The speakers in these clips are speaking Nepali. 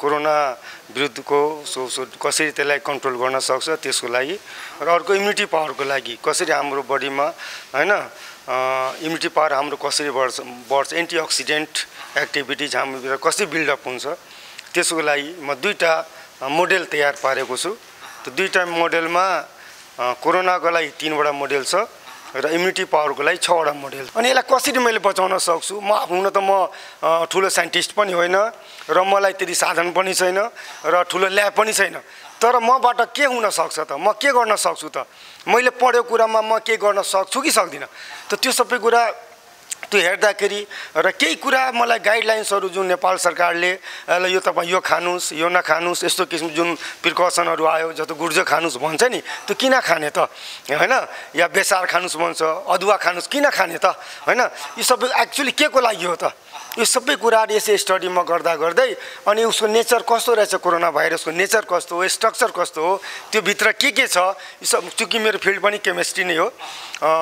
कोरोना विरुद्धको कसरी त्यसलाई कन्ट्रोल गर्न सक्छ त्यसको लागि र अर्को इम्युनिटी पावरको लागि कसरी हाम्रो बडीमा हैन इम्युनिटी पावर हाम्रो कसरी बढ्छ एन्टिअक्सिडेन्ट एक्टिभिटिज हाम्रो कसरी बिल्डअप हुन्छ त्यसको लागि म दुईटा मोडेल तयार पारेको छु। त्यो दुईटा मोडेलमा कोरोनाको लागि 3 वटा मोडेल छ र इम्युनिटी पावरको लागि 6 वटा मोडेल। अनि यसलाई कसरी मैले बचाउन सक्छु? म हुन त म ठुलो साइन्टिस्ट पनि होइन र मलाई त्यति साधन पनि छैन र ठुलो ल्याब पनि छैन, तर मबाट के हुन सक्छ त? म के गर्न सक्छु त? मैले पढेको कुरामा म के गर्न सक्छु कि सक्दिनँ? त त्यो सबै कुरा त्यो हेर्दाखेरि र केही कुरा मलाई गाइडलाइन्सहरू जुन नेपाल सरकारले यो तपाईँ यो खानुस् यो नखानुस् यस्तो किसिम जुन प्रिकसनहरू आयो जस्तो गुर्जो खानुस् भन्छ नि त्यो किन खाने त हैन, या बेसार खानुस् भन्छ अदुवा खानुस् किन खाने त हैन, यो सबै एक्चुअली के को लागि हो त? यो सबै कुराहरू यसै स्टडी म गर्दा गर्दै अनि उसको नेचर कस्तो रहेछ, कोरोना भाइरसको नेचर कस्तो हो, स्ट्रक्चर कस्तो हो, त्यो भित्र के छ, यो सब चूँकि मेरो फिल्ड पनि केमिस्ट्री नै हो,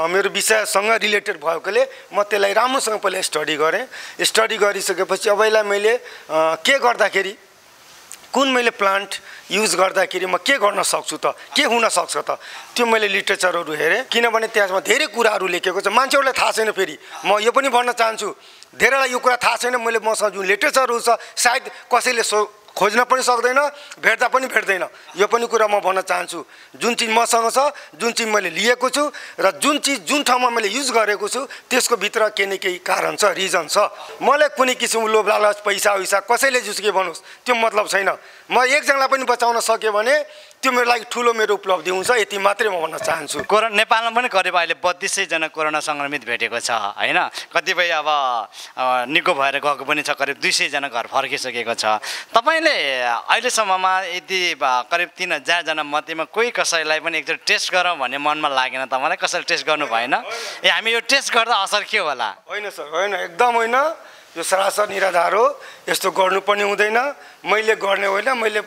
मेरो विषयसँग रिलेटेड भएकोले म त्यसलाई राम्रोसँग पहिला स्टडी गरेँ। स्टडी गरिसकेपछि अब यसलाई मैले के गर्दाखेरि कुन मैले प्लान्ट युज गर्दाखेरि म के गर्न सक्छु त, के हुन सक्छ त, त्यो मैले लिटरेचरहरू हेरेँ। किनभने त्यसमा धेरै कुराहरू लेखेको छ, मान्छेहरूलाई थाहा छैन। फेरि म यो पनि भन्न चाहन्छु धेरैलाई यो कुरा थाहा छैन। मैले मसँग जुन लिटरेचरहरू छ सायद कसैले खोज्न पनि सक्दैन, भेट्दा पनि भेट्दैन। यो पनि कुरा म भन्न चाहन्छु, जुन चिज मसँग छ, जुन चिज मैले लिएको छु र जुन चिज जुन ठाउँमा मैले युज गरेको छु त्यसको भित्र केही न केही कारण छ, रिजन छ। मलाई कुनै किसिमको लोभ लालच पैसा वैसा कसैले जुसुकै भन्नुहोस् त्यो मतलब छैन। म एकजनालाई पनि बचाउन सकेँ भने त्यो मेरो लागि ठुलो मेरो उपलब्धि हुन्छ, यति मात्रै म भन्न चाहन्छु। नेपालमा पनि करिब अहिले 3200 जना कोरोना सङ्क्रमित भेटेको छ हैन, कतिपय अब निको भएर गएको पनि छ, करिब 200 जना घर फर्किसकेको छ। तपाईले अहिलेसम्ममा यदि करिब 3000 जना मध्येमा कोही कसैलाई पनि एकचोटि टेस्ट गरौँ भन्ने मनमा लागेन तपाईलाई? कसैले टेस्ट गर्नु भएन? हामी यो टेस्ट गर्दा असर के होला? होइन सर, होइन, एकदम होइन, यो सरासर निराधार हो, यस्तो गर्नु पनि हुँदैन। मैले गर्ने होइन, मैले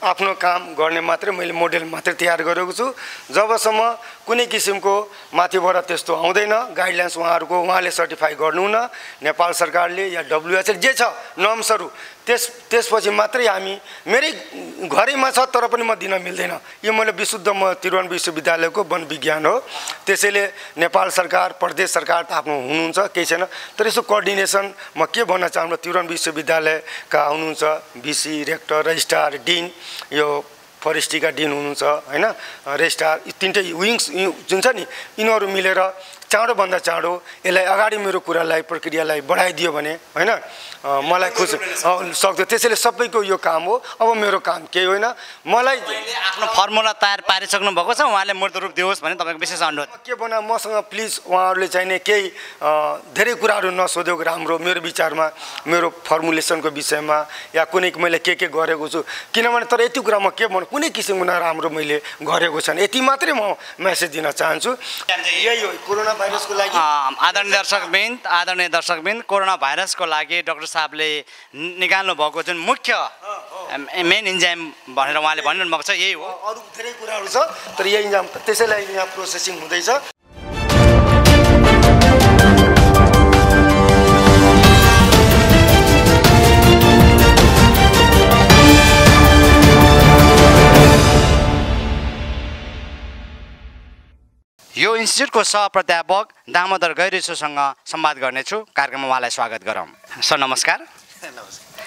आफ्नो काम गर्ने मात्रै मैले मोडेल मात्रै तयार गरेको छु। जबसम्म कुनै किसिमको माथिबाट त्यस्तो आउँदैन गाइडलाइन्स उहाँले सर्टिफाई गर्नुहुन्न, नेपाल सरकारले या WHO जे छ नर्म्सहरू त्यसपछि मात्रै हामी मेरै घरैमा छ तर पनि म दिन मिल्दैन। यो मैले विशुद्ध म त्रिभुवन विश्वविद्यालयको वन विज्ञान हो, त्यसैले नेपाल सरकार प्रदेश सरकार त आफ्नो हुनुहुन्छ केही छैन, तर यसो कोअर्डिनेसन म के भन्न चाहन्छु, त्रिभुवन विश्वविद्यालयका हुनुहुन्छ भिसी, रेक्टर, रजिस्ट्रार, डिन, यो फरेस्ट्रीका डिन हुनुहुन्छ हैन, रजिस्ट्रार, तीनटै विङ्स जुन छ नि यिनीहरू मिलेर चाँडोभन्दा चाँडो यसलाई अगाडि मेरो कुरालाई प्रक्रियालाई बढाइदियो भने हैन मलाई खुसी सक्थ्यो। त्यसैले सबैको यो काम हो, अब मेरो काम केही होइन। मलाई आफ्नो फर्मुला तयार पारिसक्नु भएको छ, उहाँले मूर्त रूप दियोस् भने तपाईँको विशेष अनुरोध के भन्न, मसँग प्लिज उहाँहरूले चाहिने केही धेरै कुराहरू नसोधेको राम्रो मेरो विचारमा, मेरो फर्मुलेसनको विषयमा या कुनै मैले के गरेको छु। किनभने तर यति कुरा म के भन्नु, कुनै किसिमको नराम्रो मैले गरेको छैन, यति मात्रै म मेसेज दिन चाहन्छु। यही हो कोरोना भाइरसको लागि। आदरणीय दर्शकबिन, कोरोना भाइरसको लागि डाक्टर साहबले निकाल्नु भएको जुन मुख्य मेन इन्जाइम भनेर उहाँले भन्नु भएको छ यही हो। अरू धेरै कुराहरू छ तर यही इन्जाइम, त्यसैलाई यहाँ प्रोसेसिङ हुँदैछ। यो इन्स्टिट्युटको सहप्राध्यापक दामोदर गैरेशसँग संवाद गर्नेछु। कार्यक्रममा उहाँलाई स्वागत गरौँ। सर नमस्कार।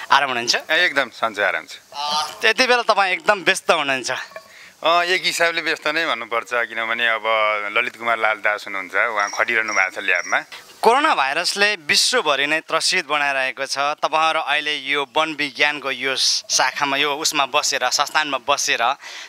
आराम हुनुहुन्छ? एकदम सन्चै आराम छ। त्यति बेला तपाईँ एकदम व्यस्त हुनुहुन्छ? एक हिसाबले व्यस्त नै भन्नुपर्छ, किनभने अब ललित कुमार लाल दास हुनुहुन्छ, उहाँ खटिरहनु भएको छ ल्याबमा। कोरोना भाइरसले विश्वभरि नै त्रसित बनाइरहेको छ। तपाईहरु अहिले यो वन विज्ञानको यो शाखामा यो उसमा बसेर संस्थानमा बसेर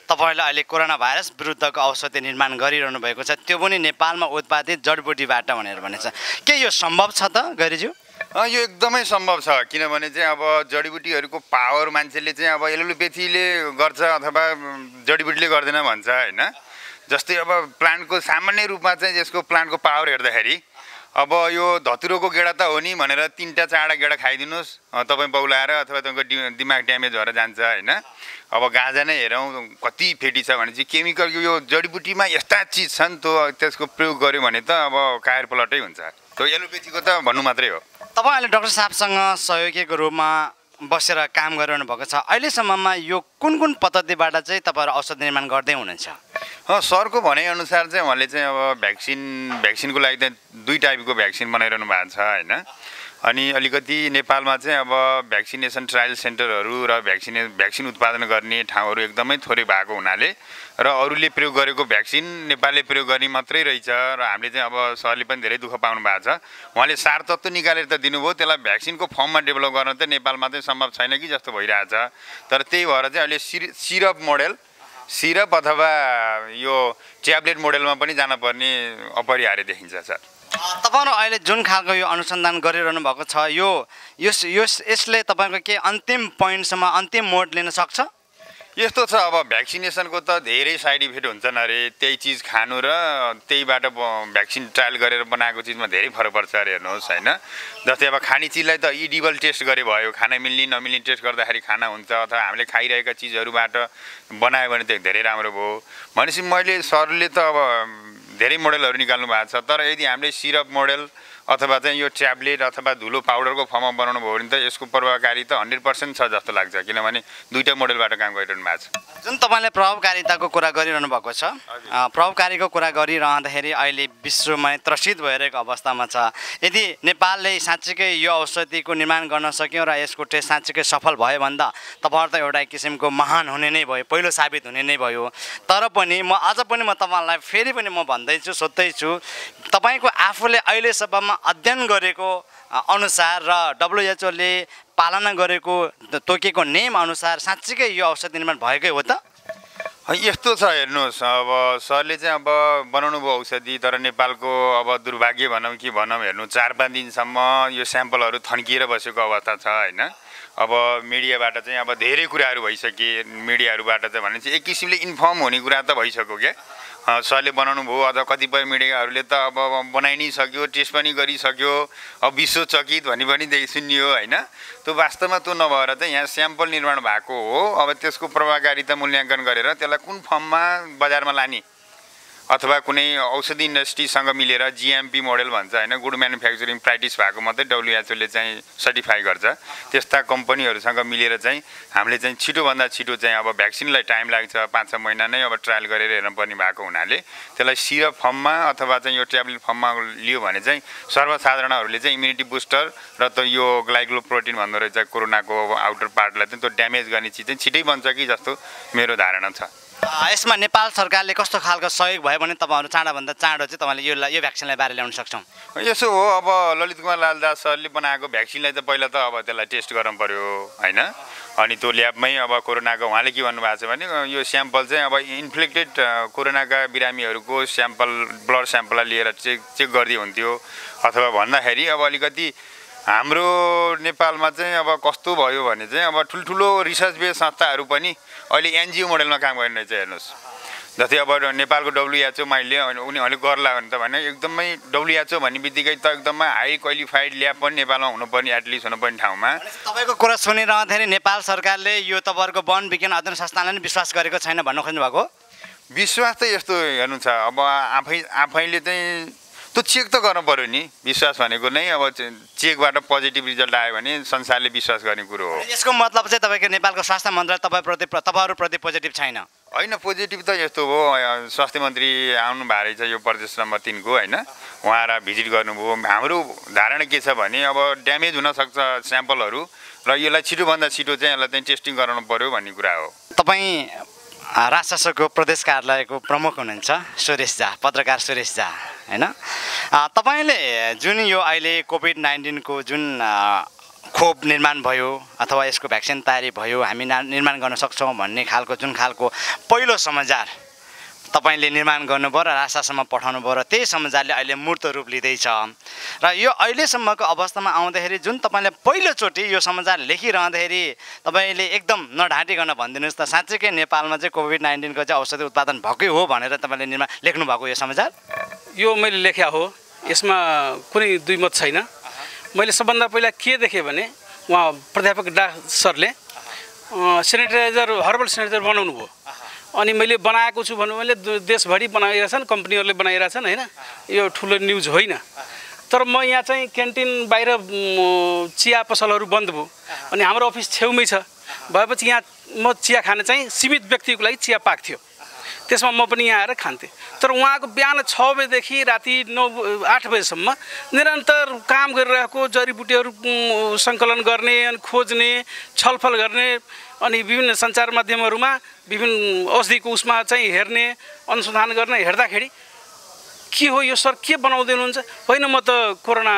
तपाईहरुले अहिले कोरोना भाइरस विरुद्धको औषधि निर्माण गरिरहनु भएको छ, त्यो पनि नेपालमा उत्पादित जडीबुटीबाट भनेर भनेछ। के यो सम्भव छ त गैरीज्यू? यो एकदमै सम्भव छ, किनभने चाहिँ अब जडीबुटीहरूको पावर मान्छेले चाहिँ अब एलोपेथीले गर्छ अथवा जडीबुटीले गर्दैन भन्छ हैन। जस्तै अब प्लान्टको सामान्य रूपमा चाहिँ यसको प्लान्टको पावर हेर्दाखेरि अब यो धतुरोको गेडा त हो नि भनेर 3टा 4टा गेडा खाइदिनुस् तपाईँ बौलाएर अथवा तपाईँको दिमाग ड्यामेज भएर जान्छ हैन। अब गाँजा नै हेरौँ कति फेटी छ भने चाहिँ केमिकल यो जडीबुटीमा यस्ता चिज छन् त्यसको प्रयोग गर्यो भने त अब कायर पलटै हुन्छ। त्यो एलोपेथीको त भन्नु मात्रै हो। तपाईँ अहिले डाक्टर साहबसँग सहयोगीको रूपमा बसेर काम गरिरहनु भएको छ अहिलेसम्ममा यो कुन पद्धतिबाट चाहिँ तपाईँहरू औषध निर्माण गर्दै हुनुहुन्छ? सरको भनाइअनुसार चाहिँ उहाँले चाहिँ अब भ्याक्सिनको लागि चाहिँ 2 टाइपको भ्याक्सिन बनाइरहनु भएको छ होइन। अनि अलिकति नेपालमा चाहिँ अब भ्याक्सिनेसन ट्रायल सेन्टरहरू र भ्याक्सिन उत्पादन गर्ने ठाउँहरू एकदमै थोरै भएको हुनाले र अरूले प्रयोग गरेको भ्याक्सिन नेपालले प्रयोग गर्ने मात्रै रहेछ र हामीले चाहिँ अब सरले पनि धेरै दुःख पाउनु भएको छ। उहाँले सार तत्त्व निकालेर त दिनुभयो, त्यसलाई भ्याक्सिनको फर्ममा डेभलप गर्न चाहिँ नेपालमा चाहिँ सम्भव छैन कि जस्तो भइरहेछ। तर त्यही भएर चाहिँ अहिले सिरप अथवा यो ट्याब्लेट मोडलमा पनि जानपर्ने अपरिहार्य देखिन्छ सर। तपाईँहरू अहिले जुन खालको यो अनुसन्धान गरिरहनु भएको छ यसले तपाईँको के अन्तिम पोइन्टसम्म अन्तिम मोड लिन सक्छ? यस्तो छ, अब भ्याक्सिनेसनको त धेरै साइड इफेक्ट हुन्छन् अरे, त्यही चिज खानु र त्यहीबाट भ्याक्सिन ट्रायल गरेर बनाएको चिजमा धेरै फरक पर्छ अरे। हेर्नुहोस् होइन, जस्तै अब खाने चिजलाई त इडिबल टेस्ट गरे भयो, खाना मिल्ने नमिल्ने टेस्ट गर्दाखेरि खाना हुन्छ, अथवा हामीले खाइरहेका चिजहरूबाट बनायो भने त धेरै राम्रो भयो। भनेपछि मैले सरले त अब धेरै मोडलहरू निकाल्नु भएको छ, तर यदि हामीले सिरप मोडल अथवा चाहिँ यो ट्याब्लेट अथवा धुलो पाउडरको फर्ममा बनाउनु भयो भने त यसको प्रभावकारिता 100% छ जस्तो लाग्छ, किनभने 2टा मोडलबाट काम गरिरहनु भएको छ। जुन तपाईँले प्रभावकारिताको कुरा गरिरहनु भएको छ, प्रभावकारीको कुरा गरिरहँदाखेरि अहिले विश्वमा त्रसित भइरहेको अवस्थामा छ। यदि नेपालले साँच्चीकै यो औषधिको निर्माण गर्न सक्यो र यसको टेस्ट साँच्चीकै सफल भयो भन्दा तपाईँहरू त एउटा किसिमको महान हुने नै भयो, पहिलो साबित हुने नै भयो। तर पनि अझ पनि तपाईँलाई फेरि पनि म भन्दैछु, सोध्दैछु, तपाईँको आफूले अहिलेसम्म अध्ययन गरेको अनुसार र WHO ले पालना गरेको तोकेको नियम अनुसार साँच्चीकै यो औषध निर्माण भएकै हो त? यस्तो छ, हेर्नुहोस्, अब सरले चाहिँ अब बनाउनु भयो औषधि, तर नेपालको अब दुर्भाग्य भनौँ कि भनौँ, हेर्नु 4-5 दिनसम्म यो स्याम्पलहरू थन्किएर बसेको अवस्था छ होइन। अब मिडियाबाट चाहिँ अब धेरै कुराहरू भइसके, मिडियाहरूबाट चाहिँ भनेपछि एक किसिमले इन्फर्म हुने कुरा त भइसक्यो क्या। सरले बनाउनु भयो, अझ कतिपय मिडियाहरूले त अब बनाइ नै सक्यो, टेस्ट पनि गरिसक्यो, अब विश्वचकित भन्ने पनि सुनियो होइन। त्यो वास्तवमा त्यो नभएर चाहिँ यहाँ स्याम्पल निर्माण भएको हो। अब त्यसको प्रभावकारिता मूल्याङ्कन गरेर त्यसलाई कुन फर्ममा बजारमा लाने अथवा कुनै औषधि इन्डस्ट्रीसँग मिलेर GMP मोडल भन्छ होइन, गुड म्यानुफ्याक्चरिङ प्र्याक्टिस भएको मात्रै WHO ले चाहिँ सर्टिफाई गर्छ। त्यस्ता कम्पनीहरूसँग मिलेर चाहिँ हामीले चाहिँ छिटोभन्दा छिटो चाहिँ अब भ्याक्सिनलाई टाइम लाग्छ, 5-6 महिना नै अब ट्रायल गरेर हेर्नुपर्ने भएको हुनाले त्यसलाई सिरप फर्ममा अथवा चाहिँ यो ट्याब्लेट फर्ममा लियो भने चाहिँ सर्वसाधारणहरूले चाहिँ इम्युनिटी बुस्टर र त यो ग्लाइकोप्रोटिन भन्दो रहेछ कोरोनाको आउटर पार्टलाई चाहिँ त्यो ड्यामेज गर्ने चिज चाहिँ छिटै बन्छ कि जस्तो मेरो धारणा छ। यसमा नेपाल सरकारले कस्तो खालको सहयोग भयो भने तपाईँहरू चाँडोभन्दा चाँडो चाहिँ तपाईँले यो भ्याक्सिनलाई बारे ल्याउन सक्छौँ? यसो हो, अब ललित कुमार लालदास सरले बनाएको भ्याक्सिनलाई त पहिला त अब त्यसलाई टेस्ट गर्नु पर्यो होइन। अनि त्यो ल्याबमै अब कोरोनाको उहाँले के भन्नुभएको छ भने यो स्याम्पल चाहिँ अब इन्फ्लेक्टेड कोरोनाका बिरामीहरूको स्याम्पल ब्लड स्याम्पललाई लिएर चेक गरिदियो हुन्थ्यो, अथवा भन्दाखेरि अब अलिकति हाम्रो नेपालमा चाहिँ अब कस्तो भयो भने चाहिँ अब ठुल्ठुलो रिसर्च बेस संस्थाहरू पनि अहिले NGO मोडलमा काम गरिरहेछ। हेर्नुहोस्, जस्तै अब नेपालको WHO मैले उनीहरूले गर्ला भने त भने एकदमै WHO भन्ने बित्तिकै त एकदमै हाई क्वालिफाइड ल्याब पनि नेपालमा हुनुपर्ने, एटलिस्ट हुनुपर्ने ठाउँमा। तपाईँको कुरा सुनिरहँदाखेरि नेपाल सरकारले यो तपाईँहरूको वन विज्ञान अध्ययन संस्थानले पनि विश्वास गरेको छैन भन्न खोज्नु भएको? विश्वास त यस्तो हेर्नु छ, अब आफैले चाहिँ त्यो चेक त गर्नु पर्यो नि। विश्वास भनेको नै अब चेकबाट पोजिटिभ रिजल्ट आयो भने संसारले विश्वास गर्ने कुरो हो। यसको मतलब चाहिँ तपाईँको नेपालको स्वास्थ्य मन्त्रालय तपाईँहरूप्रति पोजिटिभ छैन? होइन, पोजिटिभ त यस्तो हो, स्वास्थ्य मन्त्री आउनु भएको रहेछ यो प्रदेश नम्बर 3 को होइन, उहाँ भिजिट गर्नुभयो। हाम्रो धारणा के छ भने अब ड्यामेज हुनसक्छ स्याम्पलहरू र यसलाई छिटोभन्दा छिटो चाहिँ यसलाई चाहिँ टेस्टिङ गराउनु पर्यो भन्ने कुरा हो। तपाईँ राजशासकको प्रदेश कार्यालयको प्रमुख हुनुहुन्छ सुरेश झा, पत्रकार सुरेश झा होइन। तपाईँले जुन यो अहिले कोभिड-19 को जुन खोप निर्माण भयो अथवा यसको भ्याक्सिन तयारी भयो, हामी निर्माण गर्न सक्छौँ भन्ने खालको जुन खालको पहिलो समाचार तपाईँले निर्माण गर्नुभयो र राजशासनमा पठाउनु भयो र त्यही समाचारले अहिले मूर्त रूप लिँदैछ र यो अहिलेसम्मको अवस्थामा आउँदाखेरि जुन तपाईँले पहिलोचोटि यो समाचार लेखिरहँदाखेरि तपाईँले एकदम नढाँटिकन भनिदिनुहोस् त, साँच्चैकै नेपालमा चाहिँ कोभिड-19 को चाहिँ औषधि उत्पादन भएकै हो भनेर तपाईँले लेख्नु भएको यो समाचार? यो मैले लेख्या हो, यसमा कुनै दुई मत छैन। मैले सबभन्दा पहिला के देखेँ भने उहाँ प्राध्यापक डा सरले सेनिटाइजर हर्बल सेनिटाइजर बनाउनु भयो, अनि मैले बनाएको छु भन्नु मैले देशभरि बनाइरहेछन्, कम्पनीहरूले बनाइरहेछन् होइन, यो ठुलो न्युज होइन। तर म यहाँ चाहिँ क्यान्टिन बाहिर चिया पसलहरू बन्द भयो अनि हाम्रो अफिस छेउमै छ भएपछि यहाँ म चिया खान चाहिँ सीमित व्यक्तिको लागि चिया पाक्थ्यो त्यसमा म पनि यहाँ आएर खान्थेँ तर उहाँको बिहान 6 बजेदेखि राति 8 बजेसम्म निरन्तर काम गरिरहेको जडीबुटीहरू सङ्कलन गर्ने अनि खोज्ने छलफल गर्ने अनि विभिन्न सञ्चार माध्यमहरूमा विभिन्न औषधिको उसमा चाहिँ हेर्ने अनुसन्धान गर्ने हेर्दाखेरि के हो यो सर के बनाउँदै हुनुहुन्छ होइन म त कोरोना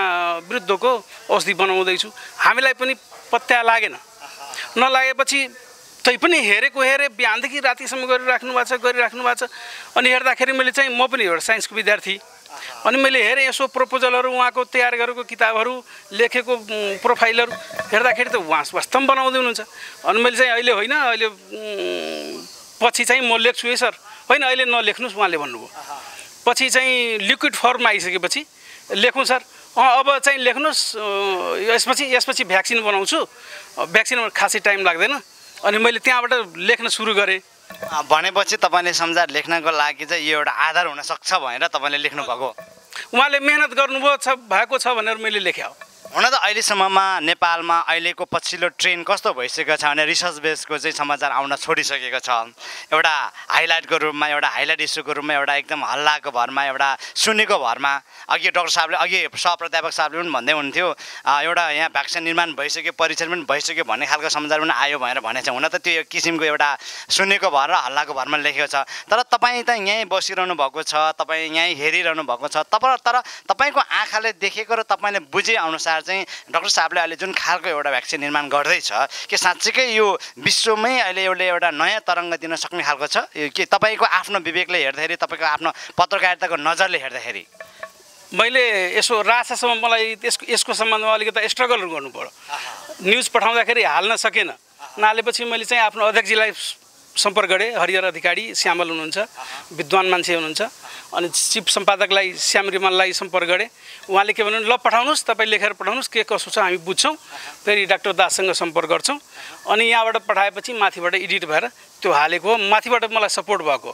विरुद्धको औषधि बनाउँदैछु हामीलाई पनि पत्ता लागेन नलागेपछि तै पनि हेरेको बिहानदेखि रातिसम्म गरिराख्नु भएको छ अनि हेर्दाखेरि मैले चाहिँ म पनि एउटा साइन्सको विद्यार्थी अनि मैले हेरेँ यसो प्रपोजलहरू उहाँको तयार गरेको किताबहरू लेखेको प्रोफाइलहरू हेर्दाखेरि त उहाँ वास्तवमा बनाउँदै हुनुहुन्छ अनि मैले चाहिँ अहिले होइन अहिले पछि चाहिँ म लेख्छु है सर होइन अहिले नलेख्नुहोस् उहाँले भन्नुभयो पछि चाहिँ लिक्विड फर्ममा आइसकेपछि लेखौँ सर अब चाहिँ लेख्नुहोस् यसपछि भ्याक्सिन बनाउँछु भ्याक्सिनमा खासै टाइम लाग्दैन अनि मैले त्यहाँबाट लेख्न सुरु गरेँ भनेपछि तपाईँले समाचार लेख्नको लागि चाहिँ यो एउटा आधार हुनसक्छ भनेर तपाईँले लेख्नुभएको उहाँले मेहनत भएको छ भनेर मैले लेखेँ हुन त अहिलेसम्ममा नेपालमा अहिलेको पछिल्लो ट्रेन्ड कस्तो भइसकेको छ भने रिसर्च बेसको चाहिँ समाचार आउन छोडिसकेको छ एउटा हाइलाइटको रूपमा एउटा हाइलाइट इस्युको रूपमा एउटा एकदम हल्लाको भरमा एउटा सुन्नेको भरमा अघि डाक्टर साहबले अघि सहप्राध्यापक साहबले पनि भन्दै हुन्थ्यो एउटा यहाँ भ्याक्सिन निर्माण भइसक्यो परीक्षण पनि भइसक्यो भन्ने खालको समाचार पनि आयो भनेर भनेको छ हुन त त्यो किसिमको एउटा सुन्नेको भर र हल्लाको भरमा लेखेको छ तर तपाईँ त यहीँ बसिरहनु भएको छ तपाईँ यहीँ हेरिरहनु भएको छ तर तपाईँको आँखाले देखेको र तपाईँले बुझे अनुसार चाहिँ डाक्टर साहबले अहिले जुन खालको एउटा भ्याक्सिन निर्माण गर्दैछ के साँच्चीकै यो विश्वमै अहिले एउटा नयाँ तरङ्ग दिन सक्ने खालको छ के तपाईँको आफ्नो विवेकले हेर्दाखेरि तपाईँको आफ्नो पत्रकारिताको नजरले हेर्दाखेरि मैले यसो रासासम्म मलाई यसको सम्बन्धमा अलिकति स्ट्रगल गर्नु पर्यो न्युज पठाउँदाखेरि हाल्न सकेन नहालेपछि मैले चाहिँ आफ्नो अध्यक्षजीलाई सम्पर्क गरेँ हरिहर अधिकारी श्यामल हुनुहुन्छ विद्वान मान्छे हुनुहुन्छ अनि चिफ सम्पादकलाई श्याम रिमाललाई सम्पर्क गरेँ उहाँले के भन्नु ल पठाउनुहोस् तपाईँ लेखेर पठाउनुहोस् के कसो छ हामी बुझ्छौँ फेरि डाक्टर दाससँग सम्पर्क गर्छौँ अनि यहाँबाट पठाएपछि माथिबाट एडिट भएर त्यो हालेको माथिबाट मलाई सपोर्ट भएको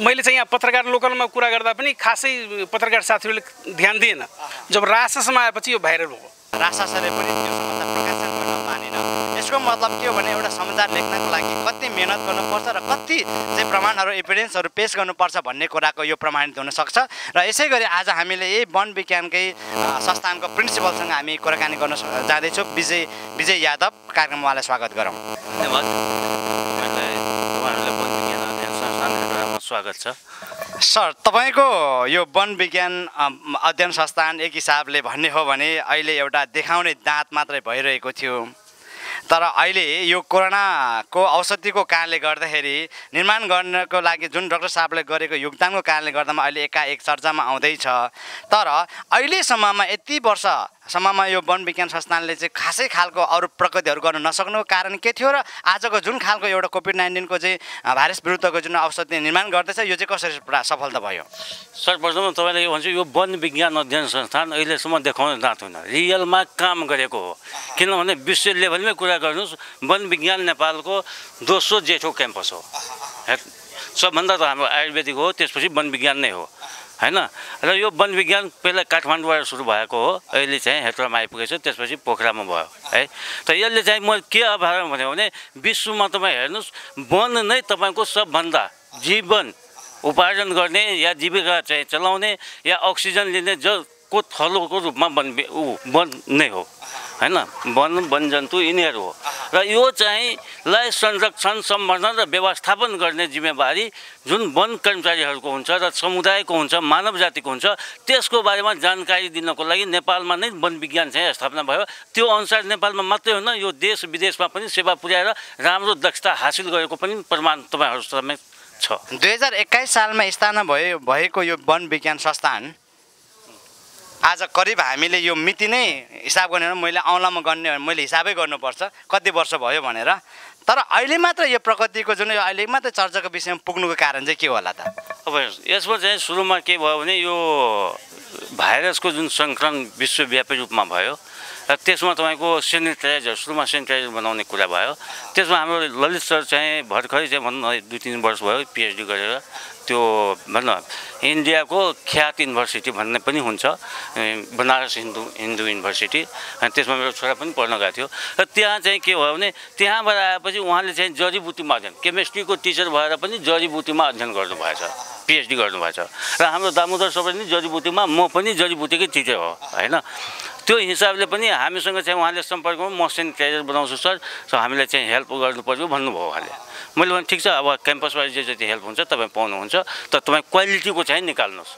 मैले चाहिँ यहाँ पत्रकार लोकलमा कुरा गर्दा पनि खासै पत्रकार साथीहरूले ध्यान दिएन जब राससमा आएपछि यो भाइरल भयो राससले पनि त्यो समाचार प्रकाशन गर्न मानेन यसको मतलब के हो भने एउटा समाचार लेख्नको लागि कति मेहनत गर्नुपर्छ र कति चाहिँ प्रमाणहरू एभिडेन्सहरू पेश गर्नुपर्छ भन्ने कुराको यो प्रमाणित हुनसक्छ र यसै गरी आज हामीले यही वन विज्ञानकै संस्थानको प्रिन्सिपलसँग हामी कुराकानी गर्न जाँदैछौँ विजय यादव कार्यक्रममा उहाँलाई स्वागत गरौँ धन्यवाद उहाँहरूलाई वन विज्ञान अध्ययन संस्थान स्वागत छ सर तपाईँको यो वन विज्ञान अध्ययन संस्थान एक हिसाबले भन्ने हो भने अहिले एउटा देखाउने दाँत मात्रै भइरहेको थियो तर अहिले यो कोरोनाको औषधिको कारणले गर्दाखेरि निर्माण गर्नको लागि जुन डाक्टर साहबले गरेको योगदानको कारणले गर्दामा अहिले एकाएक चर्चामा आउँदैछ तर अहिलेसम्ममा यति वर्षसम्ममा यो वन विज्ञान संस्थानले चाहिँ खासै खालको अरू प्रगतिहरू गर्न नसक्नुको कारण के थियो र आजको जुन खालको एउटा कोभिड-19 को चाहिँ भाइरस विरुद्धको जुन औषधि निर्माण गर्दैछ यो चाहिँ कसरी सफलता भयो सर्वप्रथम तपाईँले यो भन्छु यो वन विज्ञान अध्ययन संस्थान अहिलेसम्म देखाउने दाँत होइन रियलमा काम गरेको हो किनभने विश्व लेभलमै कुरा गर्नुहोस् वन विज्ञान नेपालको दोस्रो जेठो क्याम्पस हो सबभन्दा त हाम्रो आयुर्वेदिक हो त्यसपछि वन विज्ञान नै हो हैन र यो वन विज्ञान पहिला काठमाडौँबाट सुरु भएको हो अहिले चाहिँ हेटौँडामा आइपुगेको छ त्यसपछि पोखरामा भयो है त यसले चाहिँ म के आधारमा भन्यो भने विश्वमा तपाईँ हेर्नुहोस् वन नै तपाईँको सबभन्दा जीवन उपार्जन गर्ने या जीविका चाहिँ चलाउने या अक्सिजन लिने जसको थलोको रूपमा वन नै हो हैन वन जन्तु यिनीहरू हो र यो चाहिँ लाई संरक्षण सम्वर्धन र व्यवस्थापन गर्ने जिम्मेवारी जुन वन कर्मचारीहरूको हुन्छ र समुदायको हुन्छ मानव जातिको हुन्छ त्यसको बारेमा जानकारी दिनको लागि नेपालमा नै वन विज्ञान चाहिँ स्थापना भयो त्यो अनुसार नेपालमा मात्रै होइन यो देश विदेशमा पनि सेवा पुर्याएर राम्रो दक्षता हासिल गरेको पनि प्रमाण तपाईँहरू समेत छ 2021 सालमा स्थापना भएको यो वन विज्ञान संस्थान आज करिब हामीले यो मिति नै हिसाब गर्ने मैले औँलामा गर्ने मैले हिसाबै गर्नुपर्छ कति वर्ष भयो भनेर तर अहिले मात्र यो प्रगतिको जुन अहिले मात्र चर्चाको विषयमा पुग्नुको कारण चाहिँ के होला त अब यसमा चाहिँ सुरुमा के भयो भने यो भाइरसको जुन सङ्क्रमण विश्वव्यापी रूपमा भयो र त्यसमा तपाईँको सेनिटाइजर सुरुमा सेनिटाइजर बनाउने कुरा भयो त्यसमा हाम्रो ललित सर चाहिँ भर्खरै चाहिँ भनौँ न 2-3 वर्ष भयो पिएचडी गरेर त्यो भन्न इन्डियाको ख्यात युनिभर्सिटी भन्ने पनि हुन्छ बनारस हिन्दू युनिभर्सिटी अनि त्यसमा मेरो छोरा पनि पढ्न गएको थियो र त्यहाँ चाहिँ के भयो भने त्यहाँबाट आएपछि उहाँले चाहिँ जडीबुटीमा अध्ययन केमिस्ट्रीको टिचर भएर पनि जडीबुटीमा अध्ययन गर्नुभएछ पिएचडी गर्नुभएछ र हाम्रो दामोदर सबै पनि जडीबुटीमा म पनि जडीबुटीकै टिचर हो हैन त्यो हिसाबले पनि हामीसँग चाहिँ उहाँले सम्पर्कमा म सेनिटाइजर बनाउँछु सर हामीलाई चाहिँ हेल्प गर्नु पर्यो भन्नुभयो उहाँले मैले भने ठिक छ अब क्याम्पस वाइज जे जति हेल्प हुन्छ तपाईँ पाउनुहुन्छ तर तपाईँ क्वालिटीको चाहिँ निकाल्नुहोस्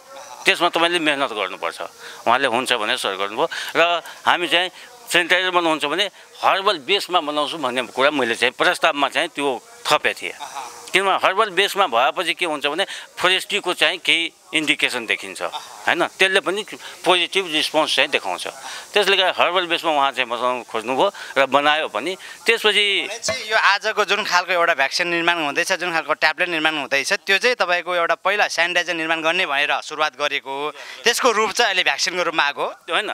त्यसमा तपाईँले मेहनत गर्नुपर्छ उहाँले हुन्छ भने सर गर्नुभयो र हामी चाहिँ सेनिटाइजर बनाउँछ भने हर्बल बेसमा बनाउँछु भन्ने कुरा मैले चाहिँ प्रस्तावमा चाहिँ त्यो थपेको थिएँ किनभने हर्बल बेसमा भएपछि के हुन्छ भने फोरेस्ट्रीको चाहिँ केही इन्डिकेसन देखिन्छ हैन त्यसले पनि पोजिटिभ रिस्पोन्स चाहिँ देखाउँछ त्यसले गर्दा हर्बल बेसमा उहाँ चाहिँ बनाउन खोज्नुभयो र बनायो पनि त्यसपछि यो आजको जुन खालको एउटा भ्याक्सिन निर्माण हुँदैछ जुन खालको ट्याब्लेट निर्माण हुँदैछ त्यो चाहिँ तपाईँको एउटा पहिला सेनिटाइजर निर्माण गर्ने भनेर सुरुवात गरेको त्यसको रूप चाहिँ अहिले भ्याक्सिनको रूपमा आएको होइन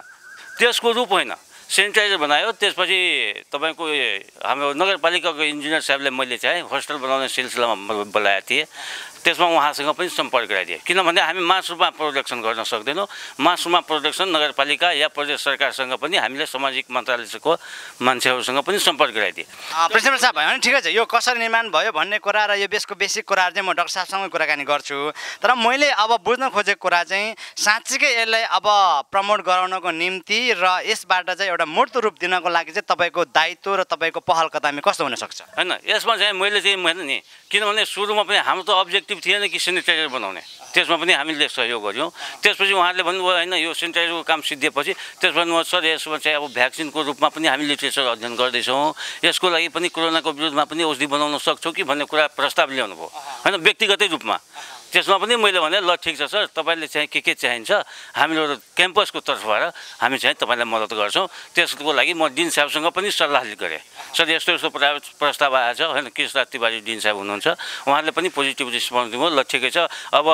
त्यसको रूप होइन सेनिटाइजर बनायो त्यसपछि तपाईँको हाम्रो नगरपालिकाको इन्जिनियर साहबले मैले चाहिँ होस्टेल बनाउने सिलसिलामा बोलाएको थिएँ त्यसमा उहाँसँग पनि सम्पर्क गराइदिएँ किनभने हामी मासुमा प्रोडक्सन गर्न सक्दैनौँ मासुमा प्रोडक्सन नगरपालिका या प्रदेश सरकारसँग पनि हामीले सामाजिक मन्त्रालयको मान्छेहरूसँग पनि सम्पर्क गराइदिएँ प्रिन्सिपल साहब भयो भने ठिकै छ यो कसरी निर्माण भयो भन्ने कुरा र यो बेसको बेसिक कुराहरू चाहिँ म डाक्टर साहबसँग कुराकानी गर्छु तर मैले अब बुझ्न खोजेको कुरा चाहिँ साँच्चीकै यसलाई अब प्रमोट गराउनको निम्ति र यसबाट चाहिँ एउटा मूर्त रूप दिनको लागि चाहिँ तपाईँको दायित्व र तपाईँको पहल कदमी कस्तो हुनसक्छ होइन यसमा चाहिँ मैले चाहिँ होइन नि किनभने सुरुमा पनि हाम्रो त अब्जेक्टिभ थिएन कि सेनिटाइजर बनाउने त्यसमा पनि हामीले सहयोग गऱ्यौँ त्यसपछि उहाँले भन्नुभयो होइन यो सेनिटाइजरको काम सिद्धिएपछि त्यसमा भन्नुभयो सर यसमा चाहिँ अब भ्याक्सिनको रूपमा पनि हामी लिटरेचर अध्ययन गर्दैछौँ यसको लागि पनि कोरोनाको विरुद्धमा पनि औषधि बनाउन सक्छौँ कि भन्ने कुरा प्रस्ताव ल्याउनु भयो होइन व्यक्तिगतै रूपमा त्यसमा पनि मैले भने ल ठिक छ सर तपाईँले चाहिँ के चाहिन्छ हाम्रो क्याम्पसको तर्फबाट हामी चाहिँ तपाईँलाई मद्दत गर्छौँ त्यसको लागि म डिन साहबसँग पनि सल्लाह गरेँ सर यस्तो यस्तो प्रस्ताव आएछ होइन कृष्ण तिवारी डिन साहब हुनुहुन्छ उहाँले पनि पोजिटिभ रिस्पोन्स दिनुभयो ल ठिकै छ अब